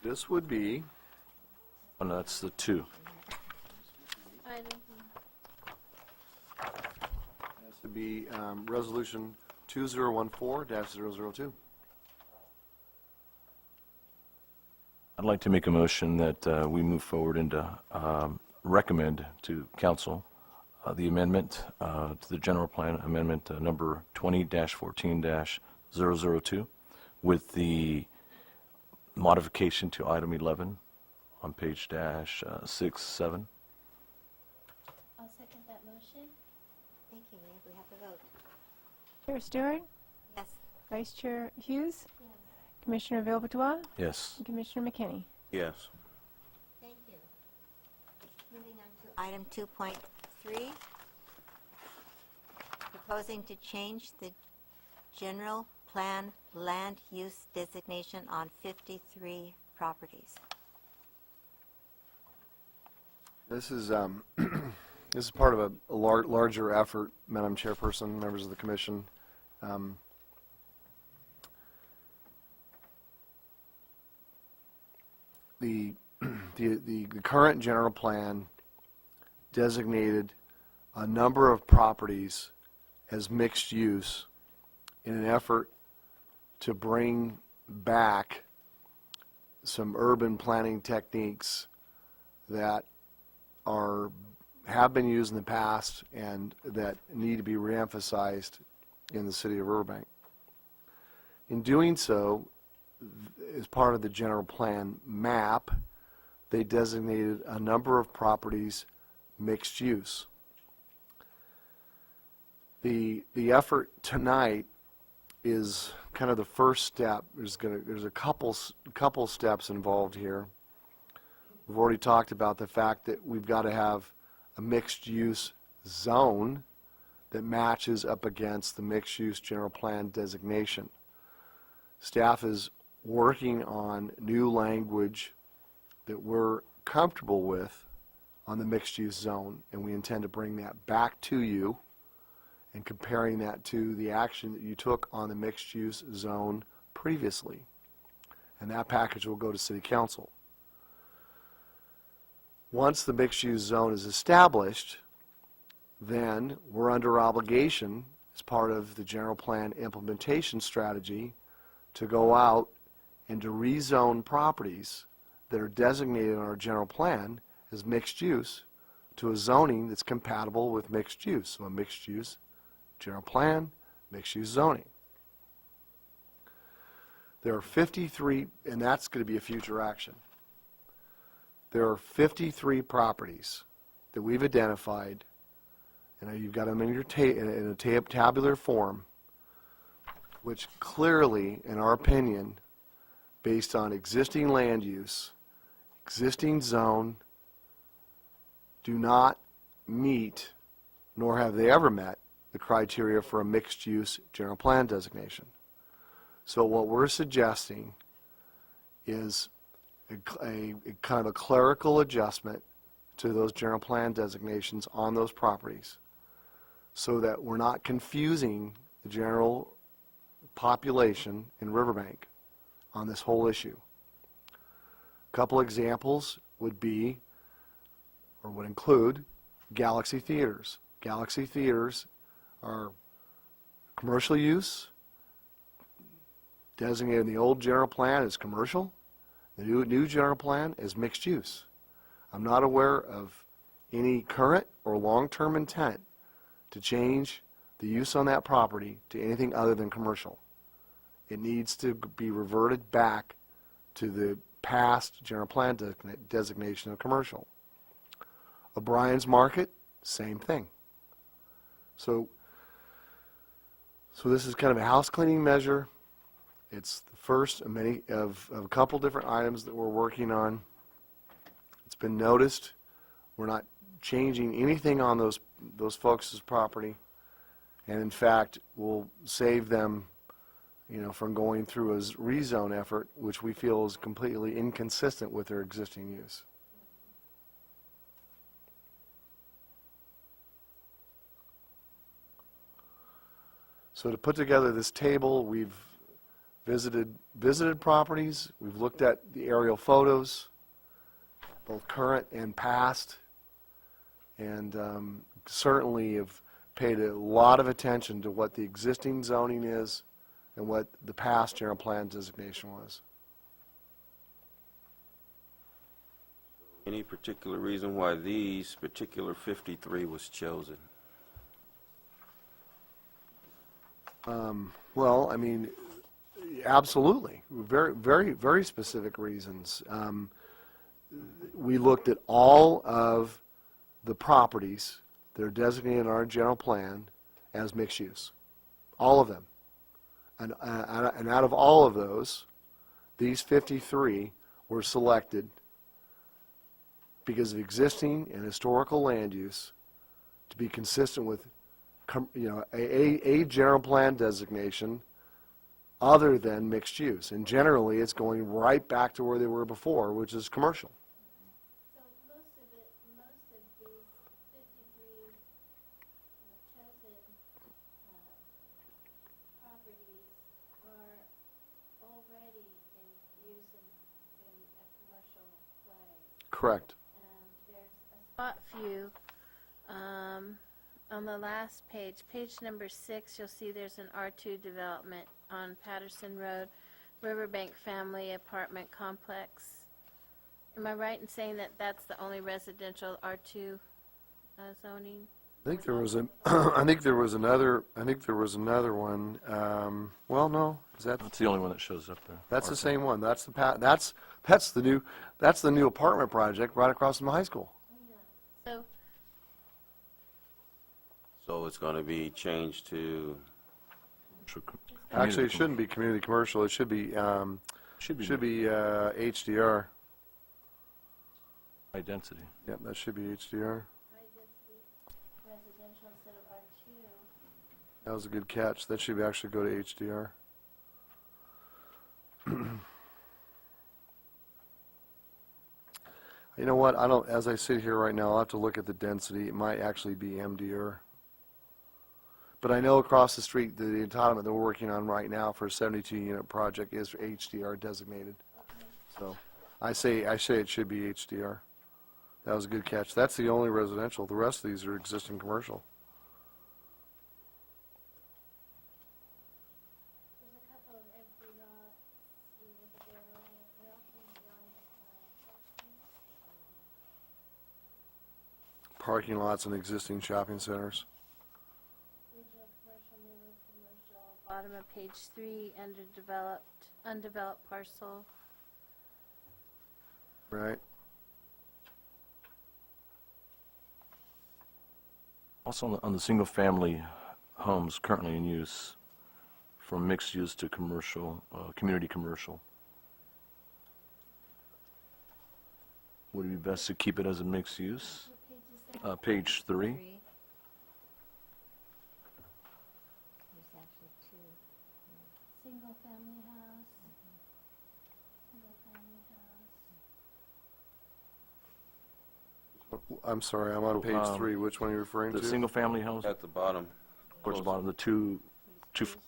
This would be, Oh, no, that's the 2. has to be Resolution 2014-002. I'd like to make a motion that we move forward and recommend to council the amendment to the general plan, amendment number 20-14-002, with the modification to item 11 on page dash 6-7. I'll second that motion. Thank you. May we have the vote? Chair Stewart, Yes. Vice Chair Hughes, Commissioner Villebotois, Yes. and Commissioner McKinney. Yes. Thank you. Moving on to item 2.3, proposing to change the general plan land use designation on 53 properties. This is, this is part of a larger effort, Madam Chairperson, members of the commission. The current general plan designated a number of properties as mixed use in an effort to bring back some urban planning techniques that have been used in the past and that need to be reemphasized in the city of Riverbank. In doing so, as part of the general plan map, they designated a number of properties mixed use. The effort tonight is kind of the first step. There's a couple steps involved here. We've already talked about the fact that we've got to have a mixed-use zone that matches up against the mixed-use general plan designation. Staff is working on new language that we're comfortable with on the mixed-use zone, and we intend to bring that back to you and comparing that to the action that you took on the mixed-use zone previously. And that package will go to City Council. Once the mixed-use zone is established, then we're under obligation as part of the general plan implementation strategy to go out and to rezone properties that are designated in our general plan as mixed use to a zoning that's compatible with mixed use. So a mixed use general plan, mixed use zoning. There are 53, and that's going to be a future action. There are 53 properties that we've identified, and you've got them in your in a tabular form, which clearly, in our opinion, based on existing land use, existing zone, do not meet, nor have they ever met, the criteria for a mixed-use general plan designation. So what we're suggesting is a kind of a clerical adjustment to those general plan designations on those properties so that we're not confusing the general population in Riverbank on this whole issue. A couple examples would be, or would include, Galaxy Theaters. Galaxy Theaters are commercial use, designated in the old general plan as commercial. The new general plan is mixed use. I'm not aware of any current or long-term intent to change the use on that property to anything other than commercial. It needs to be reverted back to the past general plan designation of commercial. O'Brien's Market, same thing. So this is kind of a house cleaning measure. It's the first of many of a couple different items that we're working on. It's been noticed. We're not changing anything on those folks' property, and in fact, we'll save them, from going through a rezone effort, which we feel is completely inconsistent with their existing use. So to put together this table, we've visited properties, we've looked at the aerial photos, both current and past, and certainly have paid a lot of attention to what the existing zoning is and what the past general plan designation was. Any particular reason why these particular 53 was chosen? Well, I mean, absolutely. Very, very, very specific reasons. We looked at all of the properties that are designated in our general plan as mixed use. All of them. And out of all of those, these 53 were selected because of existing and historical land use to be consistent with a general plan designation other than mixed use. And generally, it's going right back to where they were before, which is commercial. So most of these 53 chosen properties are already in use in a commercial way. Correct. And there's a spot view on the last page, page number 6, you'll see there's an R2 development on Patterson Road, Riverbank Family Apartment Complex. Am I right in saying that that's the only residential R2 zoning? I think there was I think there was another one. Well, no, is that? That's the only one that shows up there. That's the same one. That's the new apartment project right across from the high school. So, So it's going to be changed to, Actually, it shouldn't be community commercial. It should be HDR. High density. Yep, that should be HDR. residential instead of R2. That was a good catch. That should actually go to HDR. You know what? As I sit here right now, I'll have to look at the density. It might actually be MDR. But I know across the street, the entitlement that we're working on right now for a 72-unit project is HDR designated. So I say it should be HDR. That was a good catch. That's the only residential. The rest of these are existing commercial. There's a couple of empty lots here, but they're also beyond Parking lots and existing shopping centers. regional commercial, neighborhood commercial. Bottom of page 3, undeveloped parcel. Right. Also on the single-family homes currently in use, from mixed use to commercial, community commercial. Would it be best to keep it as a mixed use? Page 3. There's actually two. Single family house. Single family house. I'm sorry, I'm on page 3. Which one are you referring The to? single-family house, at the bottom. towards the bottom, the two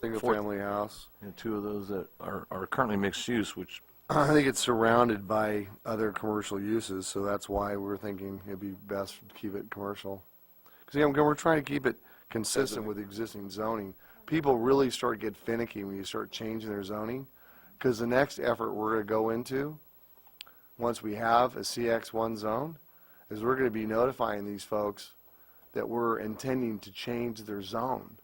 Single-family house. and two of those that are currently mixed use, which I think it's surrounded by other commercial uses, so that's why we're thinking it'd be best to keep it commercial. Because, we're trying to keep it consistent with existing zoning. People really start to get finicky when you start changing their zoning, because the next effort we're going to go into, once we have a CX1 zone, is we're going to be notifying these folks that we're intending to change their zone.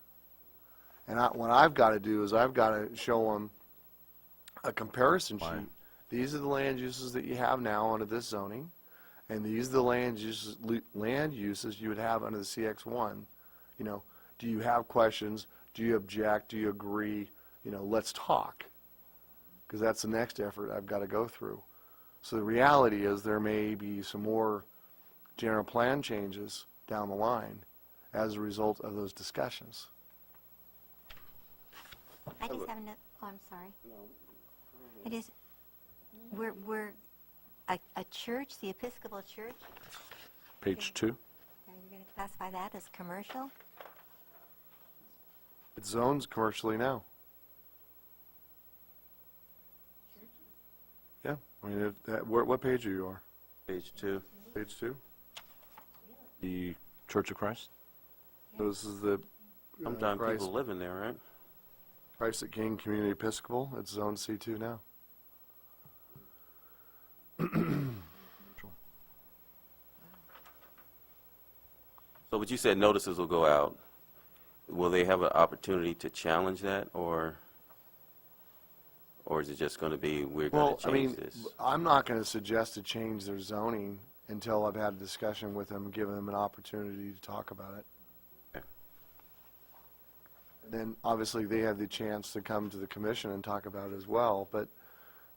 And what I've got to do is I've got to show them a comparison sheet. These are the land uses that you have now under this zoning, and these are the land uses you would have under the CX1. Do you have questions? Do you object? Do you agree? Let's talk. Because that's the next effort I've got to go through. So the reality is there may be some more general plan changes down the line as a result of those discussions. I just have another, I'm sorry. It is, we're a church, the Episcopal Church, page 2. are you going to classify that as commercial? It's zoned commercially now. Yeah, what page are you on? Page 2. Page 2? The Church of Christ? This is the Sometimes Christ, people live in there, right? Christ the King Community Episcopal. It's zone C2 now. So, but you said notices will go out. Will they have an opportunity to challenge that, or is it just going to be, we're going Well, to I change mean, this? I'm not going to suggest to change their zoning until I've had a discussion with them, giving them an opportunity to talk about it. Okay. And then, obviously, they have the chance to come to the commission and talk about it as well, but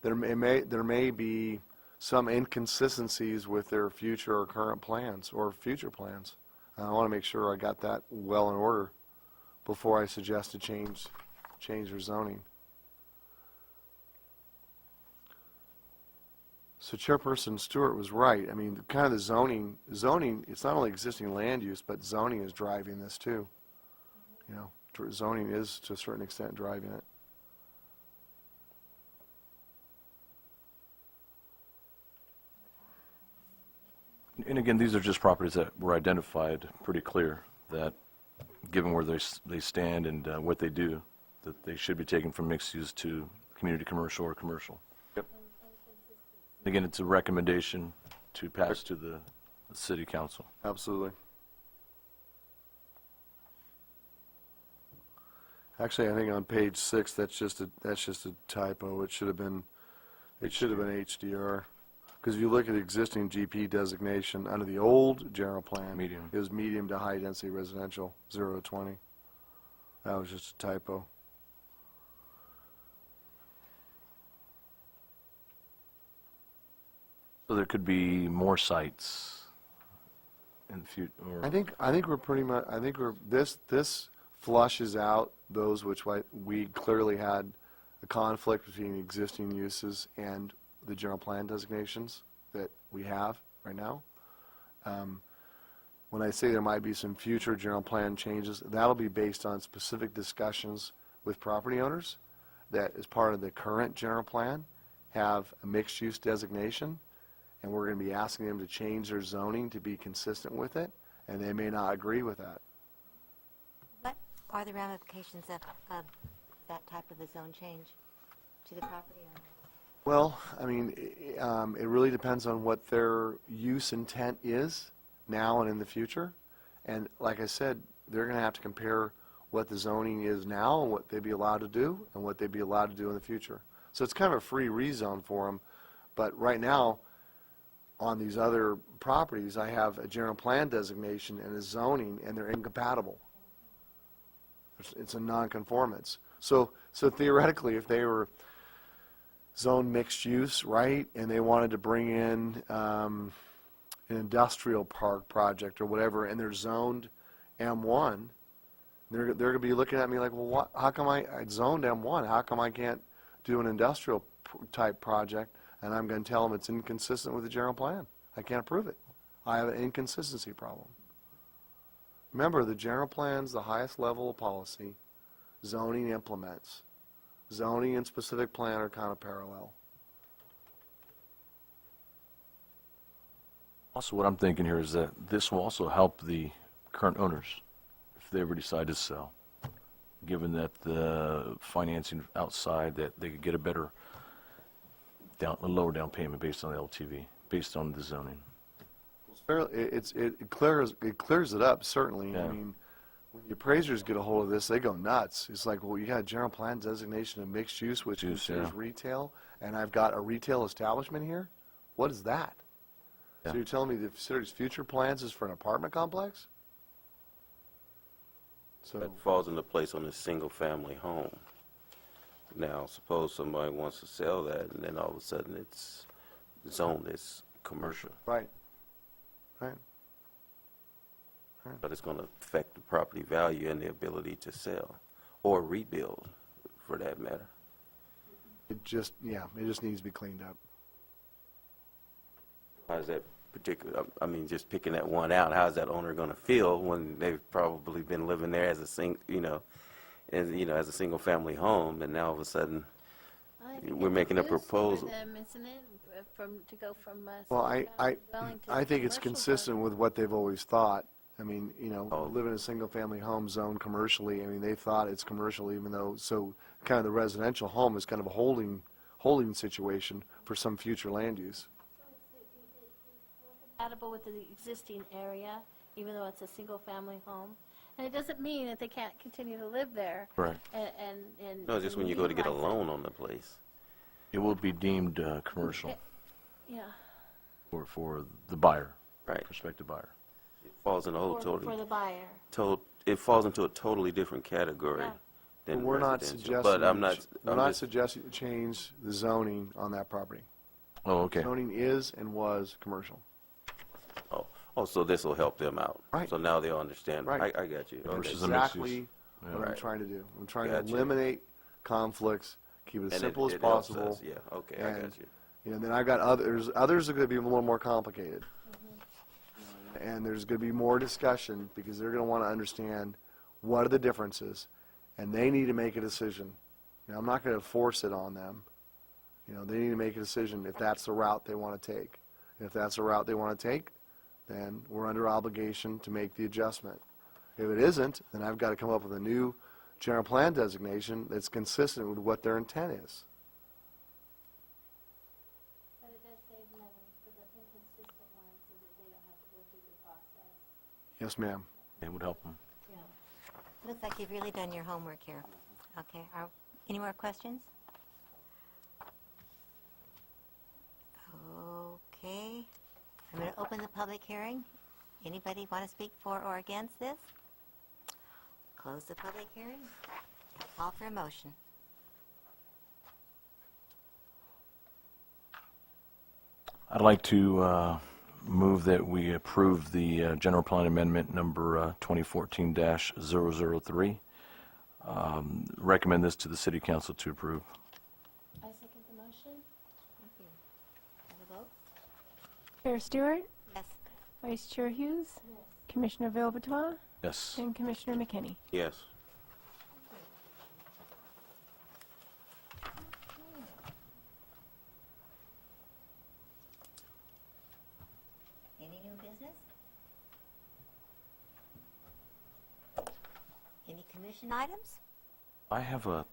there may be some inconsistencies with their future or current plans, or future plans. And I want to make sure I got that well in order before I suggest to change their zoning. So Chairperson Stewart was right. I mean, kind of the zoning, it's not only existing land use, but zoning is driving this too. You know, zoning is to a certain extent driving it. And again, these are just properties that were identified pretty clear, that given where they stand and what they do, that they should be taken from mixed use to community commercial or commercial. Yep. Again, it's a recommendation to pass to the city council. Absolutely. Actually, I think on page 6, that's just a typo. It should have been HDR. Because if you look at the existing GP designation under the old general plan, Medium. it was medium to high density residential, 0 to 20. That was just a typo. So there could be more sites in the future, or I think we're pretty much, this flushes out those which we clearly had a conflict between existing uses and the general plan designations that we have right now. When I say there might be some future general plan changes, that'll be based on specific discussions with property owners that, as part of the current general plan, have a mixed-use designation, and we're going to be asking them to change their zoning to be consistent with it, and they may not agree with that. What are the ramifications of that type of a zone change to the property owner? Well, I mean, it really depends on what their use intent is now and in the future. And like I said, they're going to have to compare what the zoning is now and what they'd be allowed to do and what they'd be allowed to do in the future. So it's kind of a free rezone for them. But right now, on these other properties, I have a general plan designation and a zoning, and they're incompatible. It's a nonconformance. So theoretically, if they were zone mixed use, right, and they wanted to bring in an industrial park project or whatever, and they're zoned M1, they're going to be looking at me like, well, how come I zoned M1? How come I can't do an industrial type project? And I'm going to tell them it's inconsistent with the general plan. I can't approve it. I have an inconsistency problem. Remember, the general plan's the highest level of policy. Zoning implements. Zoning and specific plan are kind of parallel. also what I'm thinking here is that this will also help the current owners if they ever decide to sell, given that the financing outside, that they could get a better a lower down payment based on the LTV, based on the zoning. It clears it up, certainly. Yeah. I mean, when the appraisers get a hold of this, they go nuts. It's like, well, you got a general plan designation of mixed use, which Use, considers yeah. retail, and I've got a retail establishment here? What is that? Yeah. So you're telling me the facility's future plans is for an apartment complex? So, That falls into place on a single-family home. Now, suppose somebody wants to sell that, and then all of a sudden it's zoned as commercial, right. but it's going to affect the property value and the ability to sell or rebuild, for that matter. It just needs to be cleaned up. How's that particular, I mean, just picking that one out, how's that owner going to feel when they've probably been living there as a as a single-family home, and now all of a sudden, I think we're it's making a boost for proposal. them, isn't it? To go from Well, single-family dwelling to I think it's commercial consistent dwelling. with what they've always thought. I mean, Oh. live in a single-family home zoned commercially, I mean, they thought it's commercial even though, so kind of the residential home is kind of a holding situation for some future land use. Compatible with the existing area, even though it's a single-family home. And it doesn't mean that they can't continue to live there. Right. And No, just when you go to get a utilize it. loan on the place. It will be deemed commercial Yeah, for the buyer, Right. prospective buyer. It falls in a whole for the buyer. it falls into a totally different category Yeah. than We're not residential. suggesting, But I'm not, we're I'm not just, suggesting to change the zoning on that property. Oh, okay. Zoning is and was commercial. so this will help them out. Right. So now they'll understand. Right. I got you. Okay. Versus a mixed use. Exactly what I'm Right. trying to do. I'm trying to Gotcha. eliminate conflicts, keep it as And simple as it helps possible. us. Yeah, okay, I And, got you. And then I've got others are going to be a little more complicated. And there's going to be more discussion because they're going to want to understand what are the differences, and they need to make a decision. I'm not going to force it on them. They need to make a decision if that's the route they want to take. If that's the route they want to take, then we're under obligation to make the adjustment. If it isn't, then I've got to come up with a new general plan designation that's consistent with what their intent is. But it does save money for the inconsistent ones so that they don't have to go through the process. Yes, ma'am. It would help them. Looks like you've really done your homework here. Okay, any more questions? Okay, I'm going to open the public hearing. Anybody want to speak for or against this? Close the public hearing. Call for a motion. I'd like to move that we approve the general plan amendment number 2014-003. Recommend this to the city council to approve. I second the motion. Thank you. Have a vote? Chair Stewart, Yes. Vice Chair Hughes, Commissioner Villataloy, Yes. and Commissioner McKinney. Yes. Any new business? Any commission items? I have a,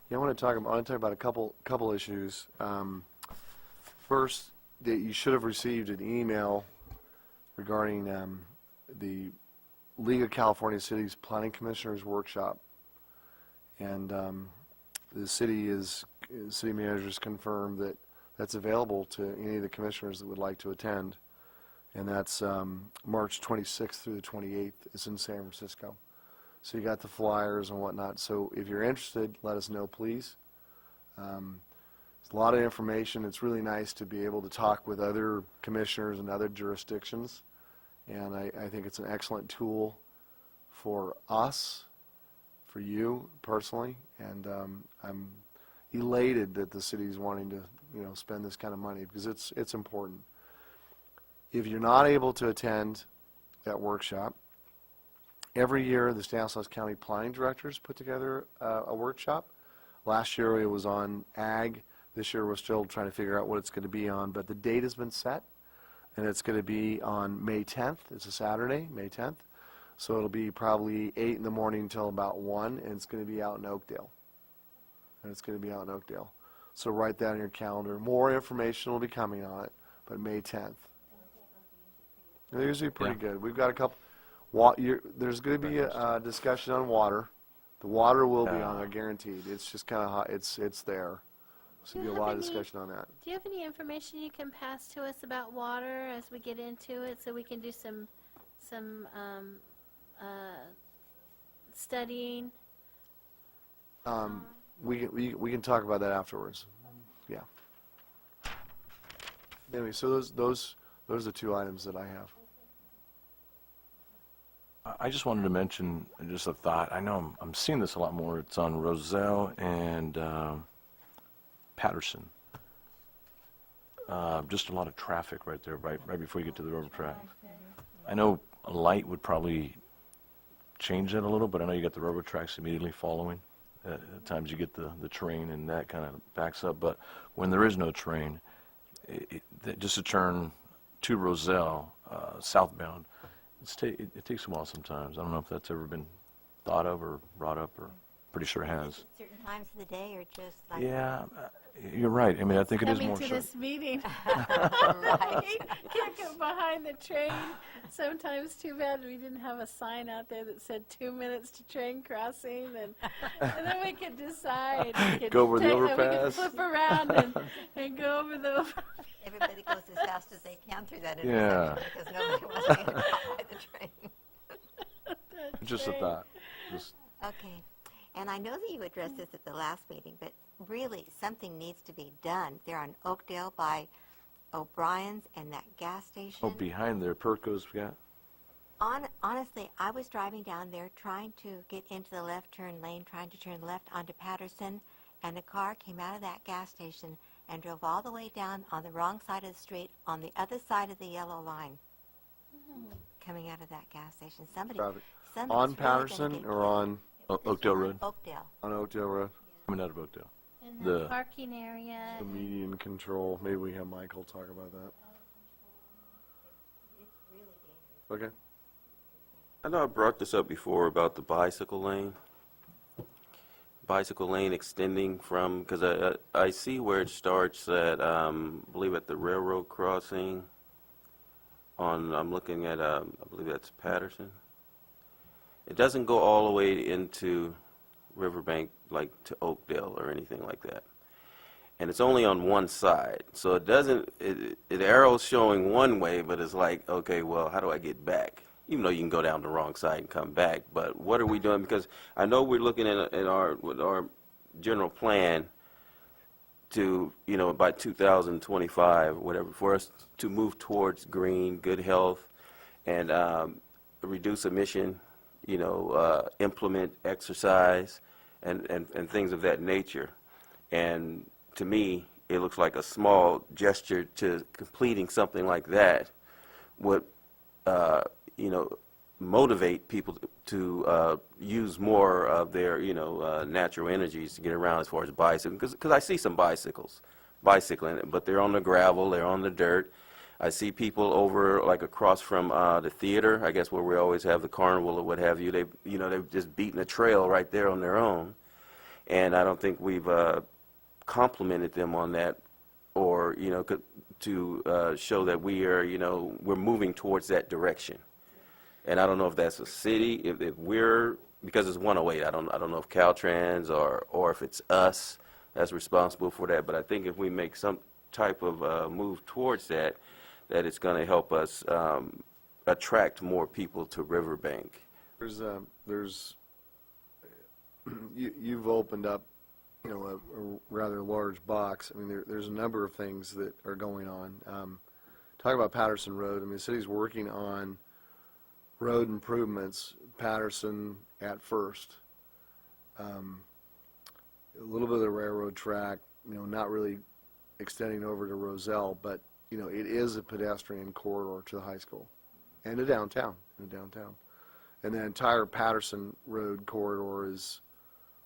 Yeah, I want to talk about a couple issues. First, that you should have received an email regarding the League of California Cities Planning Commissioners Workshop, and the city managers confirmed that that's available to any of the commissioners that would like to attend, and that's March 26th through the 28th. It's in San Francisco. So you got the flyers and whatnot. So if you're interested, let us know, please. It's a lot of information. It's really nice to be able to talk with other commissioners and other jurisdictions. And I think it's an excellent tool for us, for you personally. And I'm elated that the city's wanting to, spend this kind of money because it's important. If you're not able to attend that workshop, every year, the Stanislaus County Planning Directors put together a workshop. Last year, it was on ag. This year, we're still trying to figure out what it's going to be on, but the date has been set, and it's going to be on May 10th. It's a Saturday, May 10th. So it'll be probably 8 in the morning until about 1, and it's going to be out in Oakdale. So write that on your calendar. More information will be coming on it, but May 10th. They're usually pretty good. We've got a couple. There's going to be a discussion on water. The water will be on there, guaranteed. It's just kind of hot. It's there. So there'll be a lot of discussion on that. Do you have any information you can pass to us about water as we get into it, so we can do some studying? We can talk about that afterwards. Yeah. Anyway, so those are the two items that I have. I just wanted to mention just a thought. I know I'm seeing this a lot more. It's on Roselle and Patterson. Just a lot of traffic right there, right before you get to the railroad track. I know a light would probably change that a little, but I know you got the railroad tracks immediately following. At times you get the train and that kind of backs up. But when there is no train, just to turn to Roselle southbound, it takes a while sometimes. I don't know if that's ever been thought of or brought up or. Pretty sure it has. Certain times of the day or just like? Yeah, you're right. I mean, I think it is Coming more to certain. this meeting. Right. Can't get behind the train. Sometimes too bad we didn't have a sign out there that said 2 minutes to train crossing, and then we could decide. We could Go over the We overpass. could flip around and go over the Everybody goes as fast as they can through that Yeah. intersection because nobody wants to get caught by the train. Just a thought. Just, Okay. And I know that you addressed this at the last meeting, but really, something needs to be done. They're on Oakdale by O'Brien's and that gas station. oh, behind there, Perco's got. Honestly, I was driving down there trying to get into the left turn lane, trying to turn left onto Patterson, and a car came out of that gas station and drove all the way down on the wrong side of the street on the other side of the yellow line. Coming out of that gas station. Somebody's Traffic. really On gonna Patterson get or on, Oakdale Road? Oakdale. on Oakdale Road? Coming out of Oakdale. In The- the parking area. The median control, maybe we have Michael talk about that. Okay. I know I brought this up before about the bicycle lane. Bicycle lane extending from, because I see where it starts at, I believe at the railroad crossing on, I'm looking at, I believe that's Patterson. It doesn't go all the way into Riverbank, like to Oakdale or anything like that. And it's only on one side. So it doesn't, it arrows showing one way, but it's like, okay, well, how do I get back? Even though you can go down the wrong side and come back. But what are we doing? Because I know we're looking at with our general plan to, by 2025, whatever, for us to move towards green, good health, and reduce emission, implement exercise, and things of that nature. And to me, it looks like a small gesture to completing something like that would, motivate people to use more of their, natural energies to get around as far as bicycling. Because I see some bicycling, but they're on the gravel, they're on the dirt. I see people over, like across from the theater, I guess where we always have the carnival or what have you. They've just beaten a trail right there on their own. And I don't think we've complimented them on that, or to show that we are, we're moving towards that direction. And I don't know if that's a city, if we're, because it's 108. I don't know if Caltrans or if it's us that's responsible for that. But I think if we make some type of move towards that, that it's going to help us attract more people to Riverbank. You've opened up, a rather large box. I mean, there's a number of things that are going on. Talk about Patterson Road. I mean, the city's working on road improvements, Patterson at first. A little bit of the railroad track, not really extending over to Roselle, but, it is a pedestrian corridor to the high school and to downtown, And the entire Patterson Road corridor is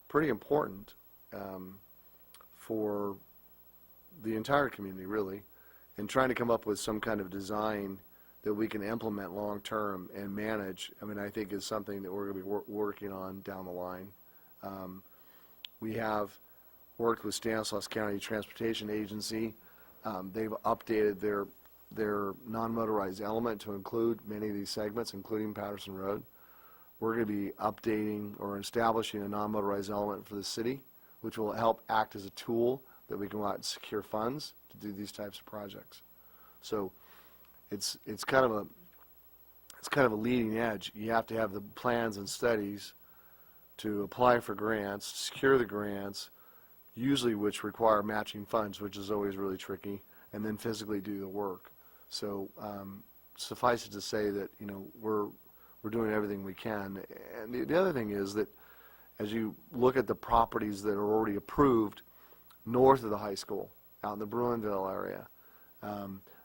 pretty important for the entire community, really, and trying to come up with some kind of design that we can implement long-term and manage, I think is something that we're going to be working on down the line. We have worked with Stanislaus County Transportation Agency. They've updated their non-motorized element to include many of these segments, including Patterson Road. We're going to be updating or establishing a non-motorized element for the city, which will help act as a tool that we can go out and secure funds to do these types of projects. So it's kind of a leading edge. You have to have the plans and studies to apply for grants, secure the grants, usually which require matching funds, which is always really tricky, and then physically do the work. So suffice it to say that we're doing everything we can. And the other thing is that as you look at the properties that are already approved north of the high school, out in the Bruinville area,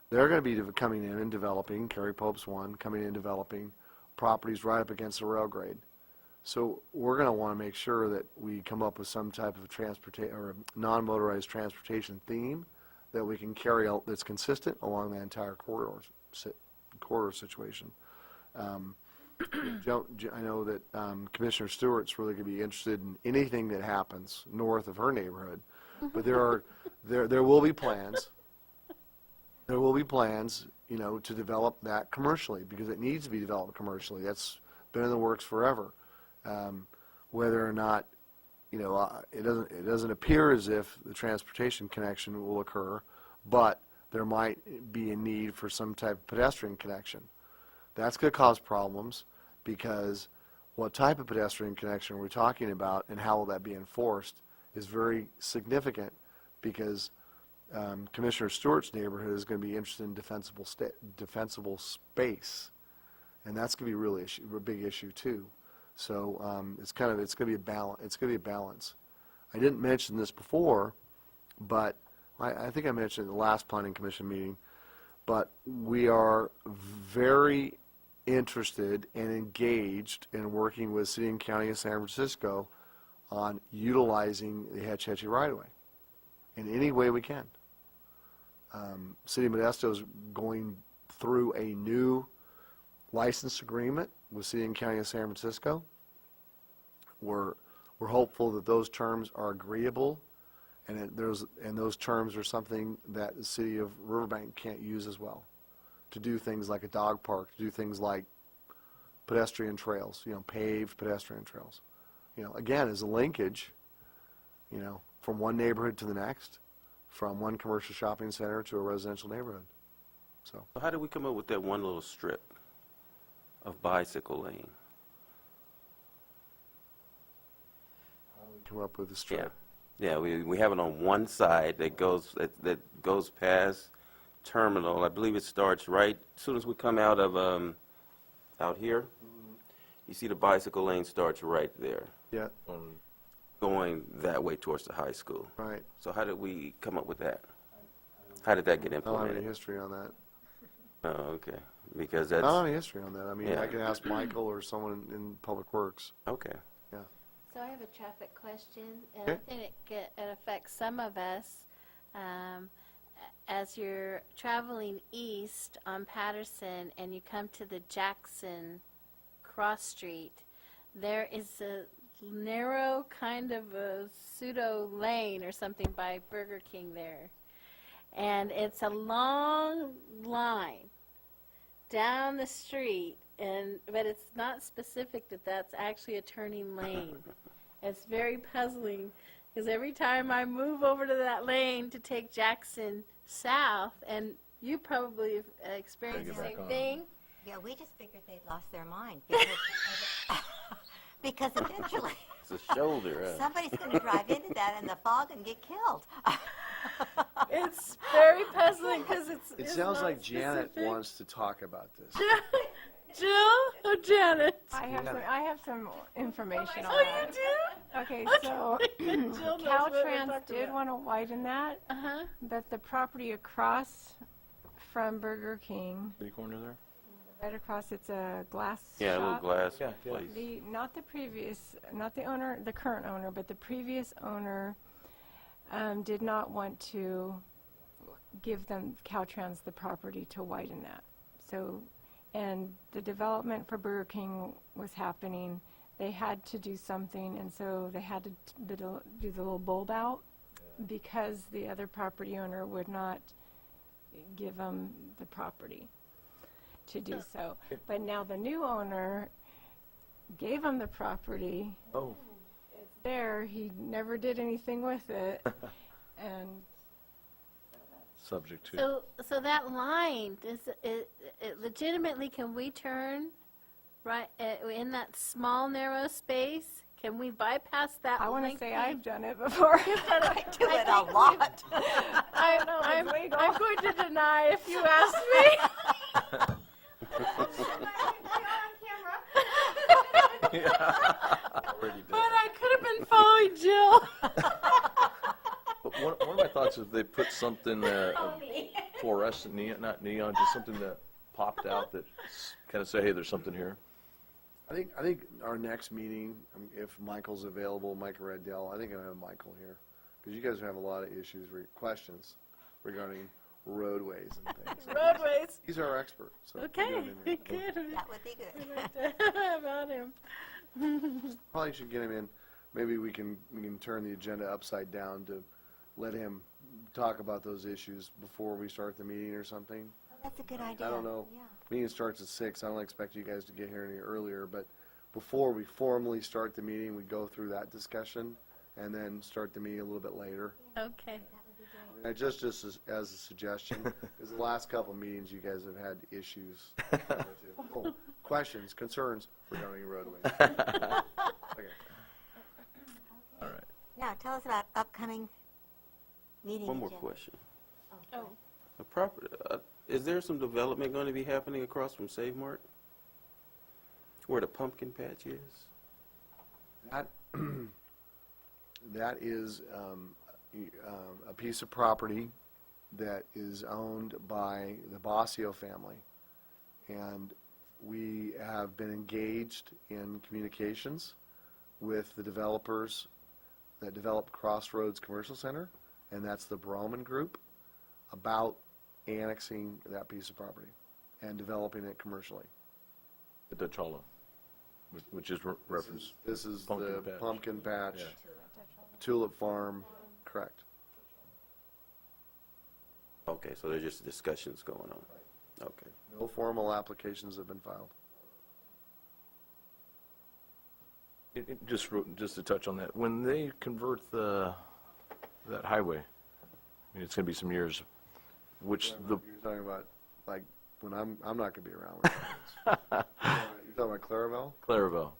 they're going to be coming in and developing, Kerry Pope's one, coming in and developing properties right up against the rail grade. So we're going to want to make sure that we come up with some type of transportation or non-motorized transportation theme that we can carry out that's consistent along the entire corridor situation. I know that Commissioner Stewart's really going to be interested in anything that happens north of her neighborhood. But there will be plans. There will be plans, you know, to develop that commercially, because it needs to be developed commercially. That's been in the works forever. Whether or not, you know, it doesn't appear as if the transportation connection will occur, but there might be a need for some type of pedestrian connection. That's going to cause problems, because what type of pedestrian connection are we talking about, and how will that be enforced, is very significant, because Commissioner Stewart's neighborhood is going to be interested in defensible space, and that's going to be really a big issue too. So it's going to be a balance. It's going to be a balance. I didn't mention this before, but I think I mentioned it in the last Planning Commission meeting. But we are very interested and engaged in working with City and County of San Francisco on utilizing the Hetch Hetchy right-of-way in any way we can. City of Modesto is going through a new license agreement with City and County of San Francisco. We're hopeful that those terms are agreeable, and those terms are something that the City of Riverbank can't use as well, to do things like a dog park, to do things like pedestrian trails, you know, paved pedestrian trails. You know, again, as a linkage, you know, from one neighborhood to the next, from one commercial shopping center to a residential neighborhood. So How did we come up with that one little strip of bicycle lane? come up with a strip. Yeah, we have it on one side that goes past Terminal. I believe it starts right as soon as we come out of out here. You see the bicycle lane starts right there, Yeah, going that way towards the high school. right. So how did we come up with that? How did that get I don't have any implemented? history on that. Oh, okay. Because I that's, don't have any history on that. I mean, Yeah. I can ask Michael or someone in Public Works. okay. So I have a traffic question, and Okay. I think it affects some of us. As you're traveling east on Patterson and you come to the Jackson cross street, there is a narrow kind of a pseudo lane or something by Burger King there. And it's a long line down the street, but it's not specific that that's actually a turning lane. It's very puzzling, because every time I move over to that lane to take Jackson south, and you probably have experienced the Bring it same back on. thing. Yeah, we just figured they'd lost their mind because, because eventually It's a shoulder. somebody's going to drive into that in the fog and get killed. It's very puzzling because It it's sounds not like Janet specific. wants to talk about this. Jill or Janet? I have some information on Oh, that. you do? Okay, so Jill knows what we're Caltrans talking did about. want to widen that, Uh-huh. but the property across from Burger King, Any corner there? right across, it's a glass Yeah, a little shop. glass Yeah, yeah. place. Not the owner, the current owner, but the previous owner did not want to give them, Caltrans, the property to widen that. So, and the development for Burger King was happening. They had to do something, and so they had to do the little bulb out because the other property owner would not give them the property to do so. But now the new owner gave them the property. Oh. It's there. He never did anything with it. And Subject to. So that line, it legitimately, can we turn right in that small narrow space? Can we bypass that? I want to lengthy- say I've done it before. I do it a lot. I'm going to deny if you ask me. Already did. But I could have been following Jill. But one of my thoughts is they put something, fluorescent neon, not neon, just something that popped out that kind of say, hey, there's something here. I think our next meeting, if Michael's available, Michael Reddell, I think I'll have Michael here, because you guys have a lot of issues, questions regarding roadways and things. Roadways. He's our expert, so. we'll get Okay, him in here. good. That would be good. About him. Probably should get him in. Maybe we can turn the agenda upside down to let him talk about those issues before we start the meeting or something. That's a good idea. I don't know. Yeah. Meeting starts at 6. I don't expect you guys to get here any earlier, but before we formally start the meeting, we go through that discussion and then start the meeting a little bit later. Okay. And just as a suggestion, because the last couple meetings, you guys have had issues. Oh, questions, concerns regarding roadways. Okay. All right. Now, tell us about upcoming meeting One more agenda. question. Oh, The property, is there some development going to be happening across from Save Mart? Where the pumpkin patch is? That is a piece of property that is owned by the Bossio family. And we have been engaged in communications with the developers that developed Crossroads Commercial Center, and that's the Broman Group, about annexing that piece of property and developing it commercially. The Dutch Hollow, which is reference. This is Pumpkin the patch. pumpkin patch, Yeah. tulip farm, correct. Okay, so there's just discussions going on. Okay. No formal applications have been filed. Just to touch on that, when they convert that highway, I mean, it's going to be some years, which You're talking about, like, when I'm not gonna be around. You're talking about Claravelle? Claravelle,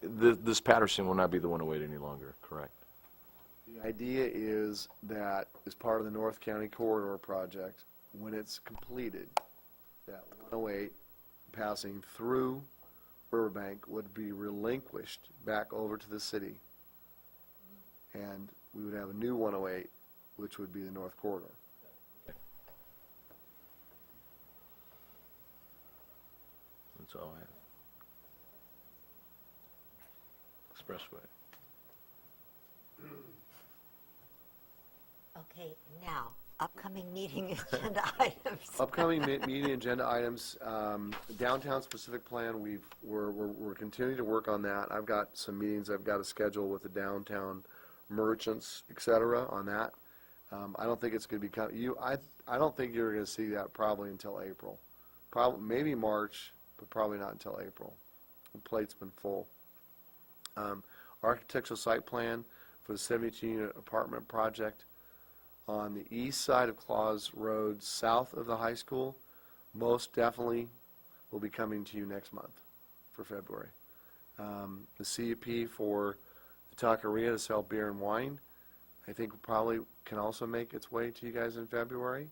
this Patterson will not be the 108 any longer, correct? The idea is that as part of the North County Corridor Project, when it's completed, that 108 passing through Riverbank would be relinquished back over to the city. And we would have a new 108, which would be the North Corridor. That's all I have. Expressway. Okay, now, upcoming meeting agenda items. Upcoming meeting agenda items, downtown specific plan, we're continuing to work on that. I've got some meetings I've got to schedule with the downtown merchants, et cetera, on that. I don't think it's going to be, I don't think you're going to see that probably until April. Maybe March, but probably not until April. The plate's been full. Architectural site plan for the 72-unit apartment project on the east side of Claus Road, south of the high school, most definitely will be coming to you next month for February. The CUP for the Taqueria to sell beer and wine, I think probably can also make its way to you guys in February.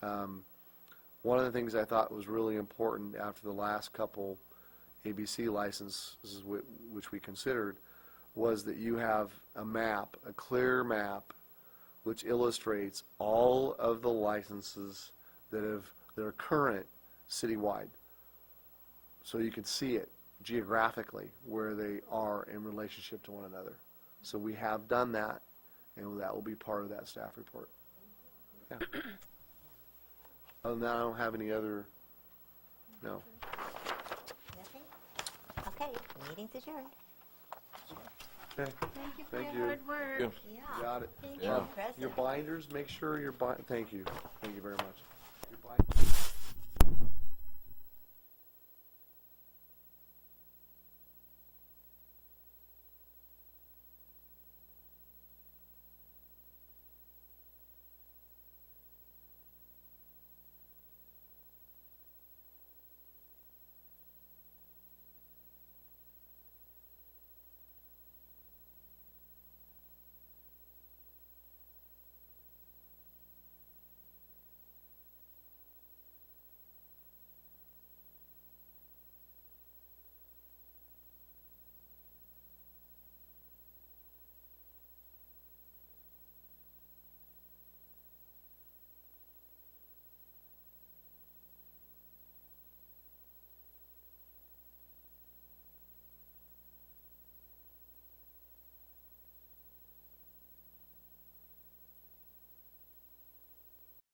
One of the things I thought was really important after the last couple ABC licenses which we considered was that you have a map, a clear map, which illustrates all of the licenses that are current citywide. So you can see it geographically where they are in relationship to one another. So we have done that, and that will be part of that staff report. Yeah. Other than that, I don't have any other, no. Nothing? Okay, meeting's adjourned. Okay, thank you for Thank your you. hard work. Yeah. Yeah. got it. Thank Yeah. you, President. Your binders, make sure your thank you very much. Your binders.